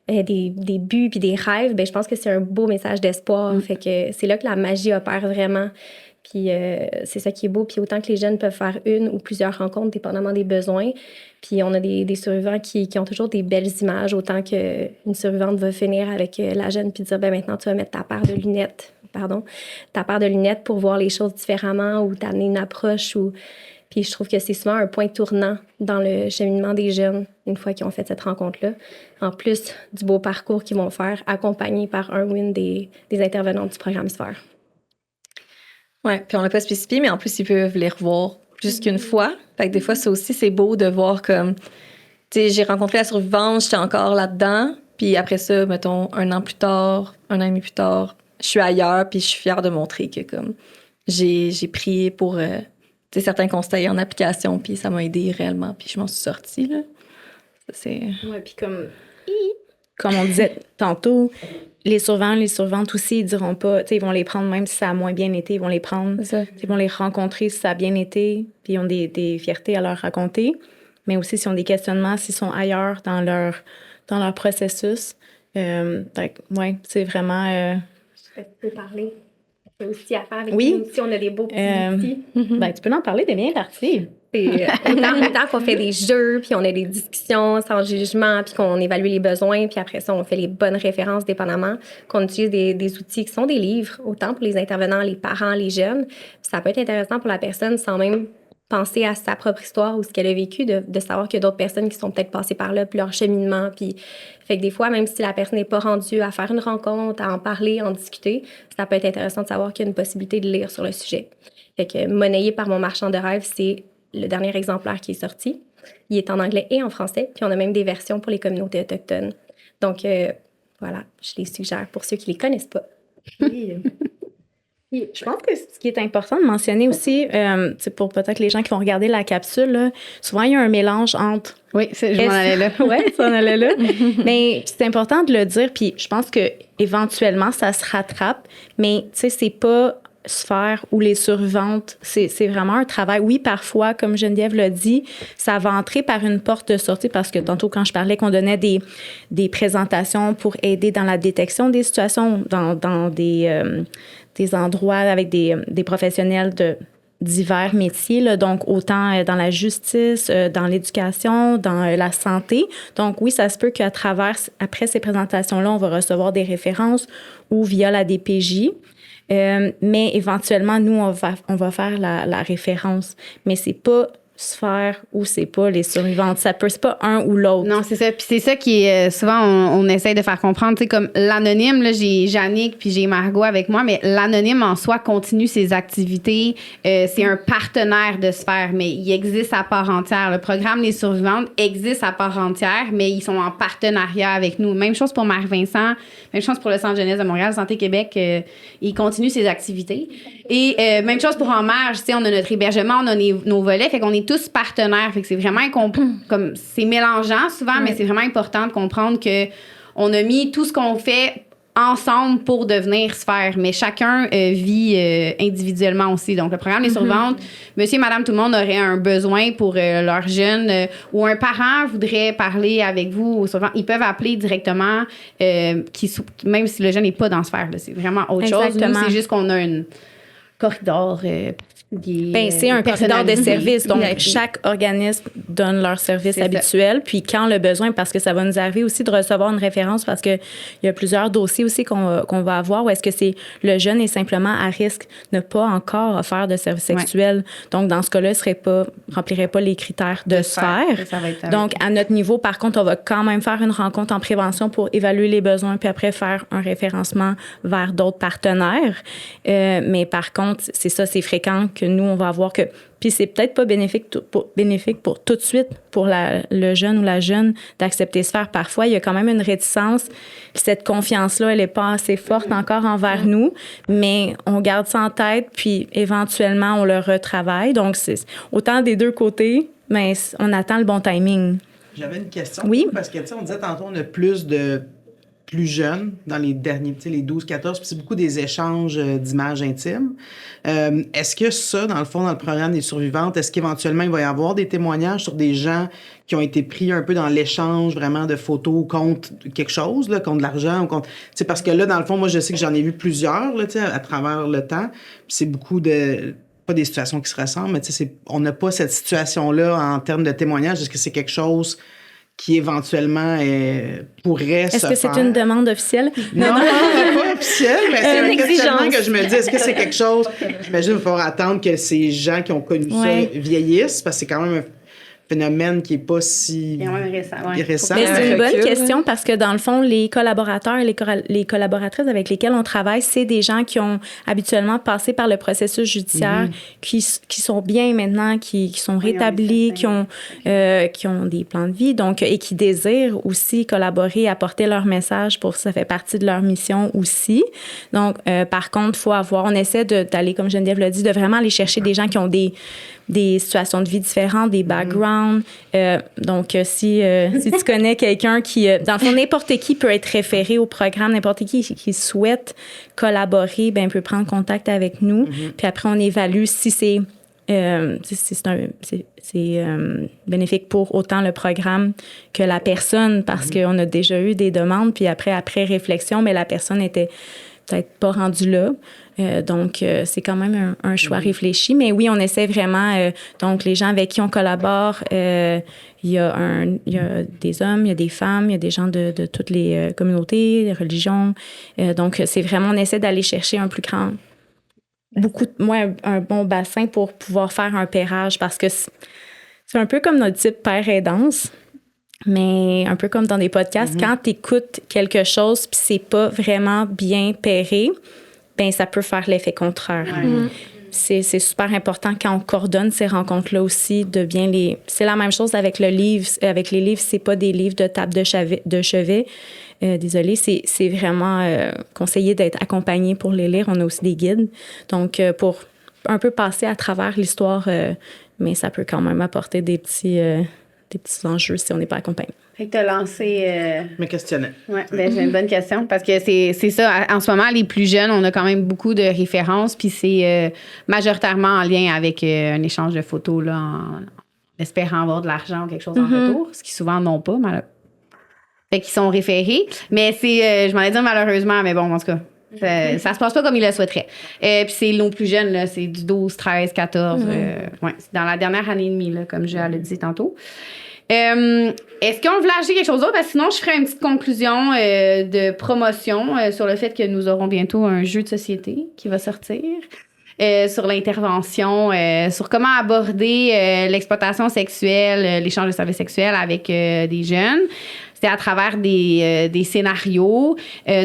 des buts, puis des rêves, ben je pense que c'est un beau message d'espoir. Fait que c'est là que la magie opère vraiment. Puis c'est ça qui est beau. Puis autant que les jeunes peuvent faire une ou plusieurs rencontres, dépendamment des besoins. Puis on a des survivants qui ont toujours des belles images, autant qu'une survivante va finir avec la jeune puis dire, ben maintenant, tu vas mettre ta paire de lunettes pour voir les choses différemment ou t'amener une approche. Puis je trouve que c'est souvent un point tournant dans le cheminement des jeunes une fois qu'ils ont fait cette rencontre-là. En plus du beau parcours qu'ils vont faire, accompagnés par un ou une des intervenantes du programme Sphère. Oui, puis on l'a pas spécifié, mais en plus, ils peuvent les revoir plus qu'une fois. Fait que des fois, ça aussi, c'est beau de voir comme... Tu sais, j'ai rencontré la survivante, j'étais encore là-dedans. Puis après ça, mettons, 1 an plus tard, 1 an et demi plus tard, je suis ailleurs, puis je suis fière de montrer que comme j'ai prié pour certains conseils en application, puis ça m'a aidé réellement, puis je m'en suis sortie, là. Ça, c'est... Ouais, puis comme on disait tantôt, les survivants, les survivantes aussi, ils diront pas, tu sais, ils vont les prendre même si ça a moins bien été, ils vont les prendre, ils vont les rencontrer si ça a bien été, puis ils ont des fiertés à leur raconter, mais aussi s'ils ont des questionnements, s'ils sont ailleurs dans leur processus. Ouais, c'est vraiment... Tu peux parler. Tu peux aussi affaire avec oui. nous aussi, on a des beaux petits outils. Ben, tu peux en parler, t'es bien partie. Autant qu'on fait des jeux, puis on a des discussions sans jugement, puis qu'on évalue les besoins, puis après ça, on fait les bonnes références dépendamment, qu'on utilise des outils qui sont des livres, autant pour les intervenants, les parents, les jeunes. Puis ça peut être intéressant pour la personne sans même penser à sa propre histoire ou ce qu'elle a vécu, de savoir qu'il y a d'autres personnes qui sont peut-être passées par là, puis leur cheminement. Puis, fait que des fois, même si la personne n'est pas rendue à faire une rencontre, à en parler, en discuter, ça peut être intéressant de savoir qu'il y a une possibilité de lire sur le sujet. Fait que Monnayé par mon marchand de rêve, c'est le dernier exemplaire qui est sorti. Il est en anglais et en français, puis on a même des versions pour les communautés autochtones. Donc, voilà, je les suggère pour ceux qui ne les connaissent pas. Je pense que ce qui est important de mentionner aussi, c'est pour peut-être les gens qui vont regarder la capsule, là, souvent il y a un mélange entre... Oui, je m'en allais là. Oui, ça en allait là. Mais c'est important de le dire, puis je pense que éventuellement ça se rattrape, mais tu sais, c'est pas Sphère ou les survivantes, c'est vraiment un travail. Oui, parfois, comme Geneviève l'a dit, ça va entrer par une porte de sortie parce que tantôt, quand je parlais qu'on donnait des présentations pour aider dans la détection des situations, dans des endroits avec des professionnels de divers métiers, là, donc autant dans la justice, dans l'éducation, dans la santé. Donc oui, ça se peut qu'à travers, après ces présentations-là, on va recevoir des références ou via la DPJ. Mais éventuellement, nous, on va faire la référence. Mais c'est pas Sphère ou c'est pas les survivantes. C'est pas un ou l'autre. Non, c'est ça. Puis c'est ça qui est souvent, on essaie de faire comprendre. Tu sais, comme l'anonyme, là, j'ai Jannick puis j'ai Margot avec moi, mais l'anonyme en soi continue ses activités. C'est un partenaire de Sphère, mais il existe à part entière. Le programme Les Survivantes existe à part entière, mais ils sont en partenariat avec nous. Même chose pour Marie-Vincent, même chose pour le Centre jeunesse de Montréal, Santé Québec, il continue ses activités. Et même chose pour En Marge, tu sais, on a notre hébergement, on a nos volets, fait qu'on est tous partenaires, fait que c'est vraiment comme c'est mélangeant souvent, mais c'est vraiment important de comprendre que on a mis tout ce qu'on fait ensemble pour devenir Sphère, mais chacun vit individuellement aussi. Donc le programme Les Survivantes, monsieur et madame tout le monde aurait un besoin pour leurs jeunes ou un parent voudrait parler avec vous aux survivantes, ils peuvent appeler directement même si le jeune n'est pas dans Sphère, là, c'est vraiment autre chose. Nous, c'est juste qu'on a un corridor c'est un corridor de services. Donc, chaque organisme donne leur service habituel. Puis, quand le besoin, parce que ça va nous arriver aussi de recevoir une référence parce qu'il y a plusieurs dossiers aussi qu'on va avoir où est-ce que c'est le jeune est simplement à risque de ne pas encore offrir de services sexuels. Donc, dans ce cas-là, il remplirait pas les critères de Sphère. Donc, à notre niveau, par contre, on va quand même faire une rencontre en prévention pour évaluer les besoins puis après faire un référencement vers d'autres partenaires. Mais par contre, c'est ça, c'est fréquent que nous, on va avoir que... Puis c'est peut-être pas bénéfique pour tout de suite pour le jeune ou la jeune d'accepter Sphère. Parfois, il y a quand même une réticence. Cette confiance-là, elle n'est pas assez forte encore envers nous, mais on garde ça en tête, puis éventuellement, on le retravaille. Donc, c'est autant des deux côtés, mais on attend le bon timing. J'avais une question. Oui. Parce que, tu sais, on disait tantôt, on a plus jeunes dans les derniers, tu sais, les 12-14, puis c'est beaucoup des échanges d'images intimes. Est-ce que ça, dans le fond, dans le programme des survivantes, est-ce qu'éventuellement, il va y avoir des témoignages sur des gens qui ont été pris un peu dans l'échange vraiment de photos contre quelque chose, là, contre de l'argent ou contre... Tu sais, parce que là, dans le fond, moi, je sais que j'en ai vu plusieurs, là, tu sais, à travers le temps, puis c'est beaucoup de... pas des situations qui se ressemblent, mais tu sais, on n'a pas cette situation-là en termes de témoignages. Est-ce que c'est quelque chose qui éventuellement pourrait se faire? Est-ce que c'est une demande officielle? Non, pas officielle, mais c'est un questionnement que je me dis. Est-ce que c'est quelque chose... J'imagine qu'il va falloir attendre que ces gens qui ont connu ça vieillissent, parce que c'est quand même phénomène qui n'est pas si récent. Ouais. récent. Mais c'est une bonne question parce que dans le fond, les collaborateurs et les collaboratrices avec lesquels on travaille, c'est des gens qui ont habituellement passé par le processus judiciaire, qui sont bien maintenant, qui sont rétablis, qui ont des plans de vie, donc, et qui désirent aussi collaborer, apporter leur message ça fait partie de leur mission aussi. Donc, par contre, on essaie d'aller, comme Geneviève l'a dit, de vraiment aller chercher des gens qui ont des situations de vie différentes, des backgrounds. Donc, si tu connais quelqu'un qui... dans le fond, n'importe qui peut être référé au programme, n'importe qui souhaite collaborer, ben peut prendre contact avec nous. Puis après, on évalue si c'est bénéfique pour autant le programme que la personne, parce qu'on a déjà eu des demandes, puis après réflexion, mais la personne était peut-être pas rendue là. Donc, c'est quand même un choix réfléchi. Mais oui, on essaie vraiment... donc, les gens avec qui on collabore, il y a des hommes, il y a des femmes, il y a des gens de toutes les communautés, les religions. Donc, c'est vraiment... On essaie d'aller chercher un plus grand... un bon bassin pour pouvoir faire un pairage parce que c'est un peu comme notre type père aidance, mais un peu comme dans des podcasts, quand tu écoutes quelque chose puis c'est pas vraiment bien pairé, ben ça peut faire l'effet contraire. C'est super important quand on coordonne ces rencontres-là aussi de bien les... C'est la même chose avec le livre. Avec les livres, c'est pas des livres de table de chevet. Désolée, c'est vraiment conseillé d'être accompagné pour les lire. On a aussi des guides. Donc, pour un peu passer à travers l'histoire, mais ça peut quand même apporter des petits enjeux si on n'est pas accompagné. Fait que tu as lancé... Me questionnais. Oui, ben, j'ai une bonne question parce que c'est ça. En ce moment, les plus jeunes, on a quand même beaucoup de références, puis c'est majoritairement en lien avec un échange de photos, là, en espérant avoir de l'argent ou quelque chose en retour, ce qui souvent n'ont pas, malheureusement. Fait qu'ils sont référés. Mais c'est... je m'en ai dit malheureusement, mais bon, en tout cas, ça se passe pas comme ils le souhaiteraient. Puis c'est nos plus jeunes, là, c'est du 12, 13, 14. C'est dans la dernière année et demie, là, comme je l'ai dit tantôt. Est-ce qu'on veut ajouter quelque chose d'autre? Parce que sinon, je ferai une petite conclusion de promotion sur le fait que nous aurons bientôt un jeu de société qui va sortir. Sur l'intervention, sur comment aborder l'exploitation sexuelle, l'échange de services sexuels avec des jeunes. C'est à travers des scénarios.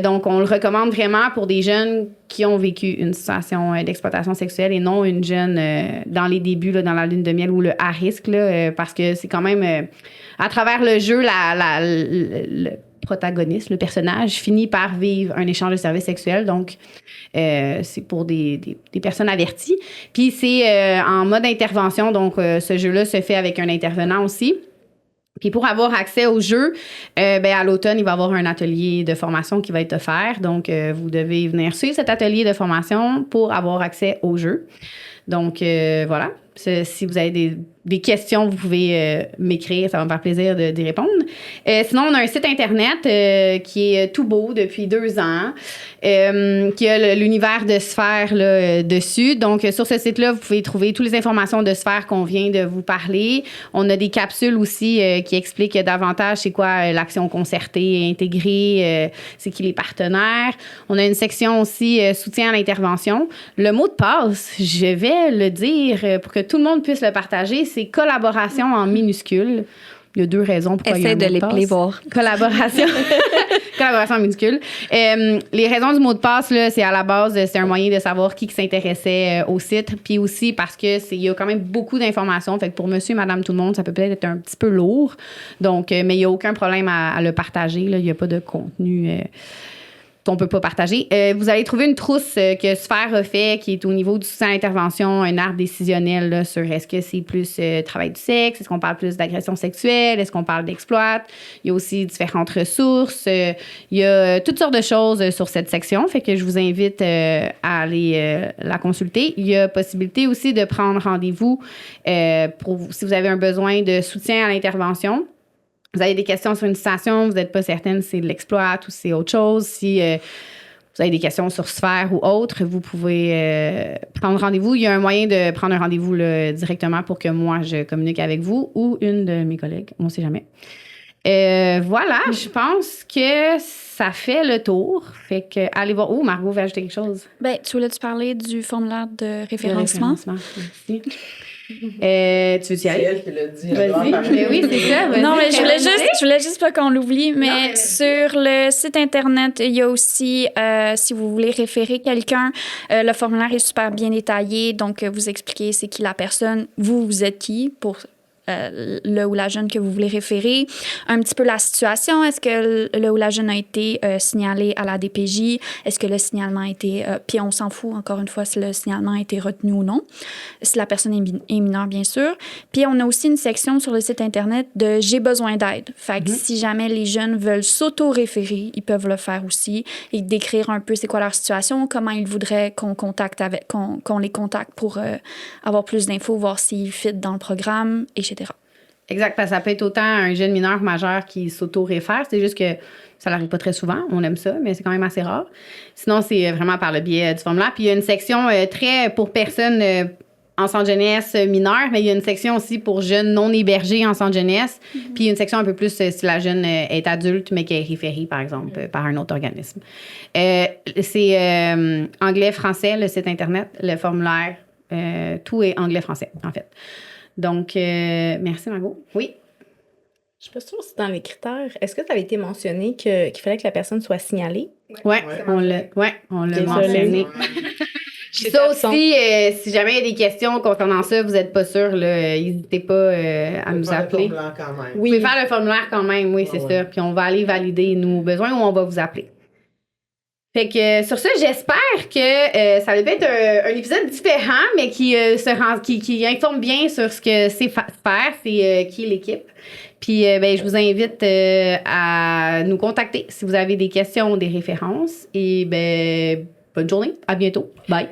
Donc, on le recommande vraiment pour des jeunes qui ont vécu une situation d'exploitation sexuelle et non une jeune dans les débuts, là, dans la lune de miel ou le à risque, là, parce que c'est quand même... à travers le jeu, le protagoniste, le personnage, finit par vivre un échange de services sexuels. Donc, c'est pour des personnes averties. Puis, c'est en mode intervention. Donc, ce jeu-là se fait avec un intervenant aussi. Puis pour avoir accès au jeu, à l'automne, il va y avoir un atelier de formation qui va être offert. Donc, vous devez venir suivre cet atelier de formation pour avoir accès au jeu. Donc, voilà. Si vous avez des questions, vous pouvez m'écrire. Ça va me faire plaisir d'y répondre. Sinon, on a un site Internet qui est tout beau depuis 2 ans, qui a l'univers de Sphère là, dessus. Donc, sur ce site-là, vous pouvez trouver toutes les informations de Sphère qu'on vient de vous parler. On a des capsules aussi qui expliquent davantage c'est quoi l'action concertée et intégrée, c'est qui les partenaires. On a une section aussi soutien à l'intervention. Le mot de passe, je vais le dire pour que tout le monde puisse le partager, c'est collaboration en minuscules. Il y a 2 raisons pourquoi il y a un mot de passe. Essaye de les voir. Collaboration. Collaboration en minuscules. Les raisons du mot de passe, là, c'est à la base, c'est un moyen de savoir qui s'intéressait au site. Puis aussi parce que il y a quand même beaucoup d'informations. Fait que pour monsieur, madame, tout le monde, ça peut peut-être être un petit peu lourd. Donc, mais il n'y a aucun problème à le partager. Là. Il n'y a pas de contenu qu'on peut pas partager. Vous allez trouver une trousse que Sphère a fait qui est au niveau du soutien à l'intervention, un arbre décisionnel là, sur est-ce que c'est plus travail du sexe, est-ce qu'on parle plus d'agression sexuelle, est-ce qu'on parle d'exploit. Il y a aussi différentes ressources. Il y a toutes sortes de choses sur cette section, fait que je vous invite à aller la consulter. Il y a possibilité aussi de prendre rendez-vous si vous avez un besoin de soutien à l'intervention. Vous avez des questions sur une situation, vous n'êtes pas certaine si c'est de l'exploit ou si c'est autre chose. Si vous avez des questions sur Sphère ou autre, vous pouvez prendre rendez-vous. Il y a un moyen de prendre un rendez-vous là, directement pour que moi, je communique avec vous ou une de mes collègues. On ne sait jamais. Voilà, je pense que ça fait le tour. Fait que allez voir. Oh, Margot veut ajouter quelque chose. Ben, tu voulais-tu parler du formulaire de référencement? Merci. Tu veux y C'est aller? elle qui l'a dit. Vas-y. Mais oui, c'est ça. Vas-y. Non, mais je Caroline. voulais juste pas qu'on l'oublie, mais Non, mais- sur le site Internet, il y a aussi, si vous voulez référer quelqu'un, le formulaire est super bien détaillé. Donc, vous expliquez c'est qui la personne, vous êtes qui pour le ou la jeune que vous voulez référer. Un petit peu la situation. Est-ce que le ou la jeune a été signalé à la DPJ? Est-ce que le signalement a été... puis on s'en fout, encore une fois, si le signalement a été retenu ou non. Si la personne est mineure, bien sûr. Puis on a aussi une section sur le site Internet de « J'ai besoin d'aide ». Fait que si jamais les jeunes veulent s'auto-référer, ils peuvent le faire aussi et décrire un peu c'est quoi leur situation, comment ils voudraient qu'on les contacte pour avoir plus d'infos, voir s'ils fit dans le programme, etc. Exact, parce que ça peut être autant un jeune mineur majeur qui s'auto-réfère. C'est juste que ça n'arrive pas très souvent. On aime ça, mais c'est quand même assez rare. Sinon, c'est vraiment par le biais du formulaire. Puis il y a une section très pour personnes en centre jeunesse mineure, mais il y a une section aussi pour jeunes non hébergés en centre jeunesse. Puis une section un peu plus si la jeune est adulte, mais qui est référée, par exemple, par un autre organisme. C'est anglais-français, le site Internet, le formulaire. Tout est anglais-français, en fait. Donc, merci, Margot. Oui? Je suis pas sûre si dans les critères, est-ce que ça avait été mentionné qu'il fallait que la personne soit signalée? Oui, on l'a Désolée. mentionné. Ça aussi, si jamais il y a des questions concernant ça, vous n'êtes pas sûr, n'hésitez pas à nous appeler. Vous pouvez faire le formulaire quand même, oui, c'est ça. Puis on va aller valider nos besoins ou on va vous appeler. Fait que sur ça, j'espère que ça va être un épisode différent, mais qui informe bien sur ce que c'est faire, c'est qui est l'équipe. Puis je vous invite à nous contacter si vous avez des questions ou des références. Et bonne journée, à bientôt. Bye.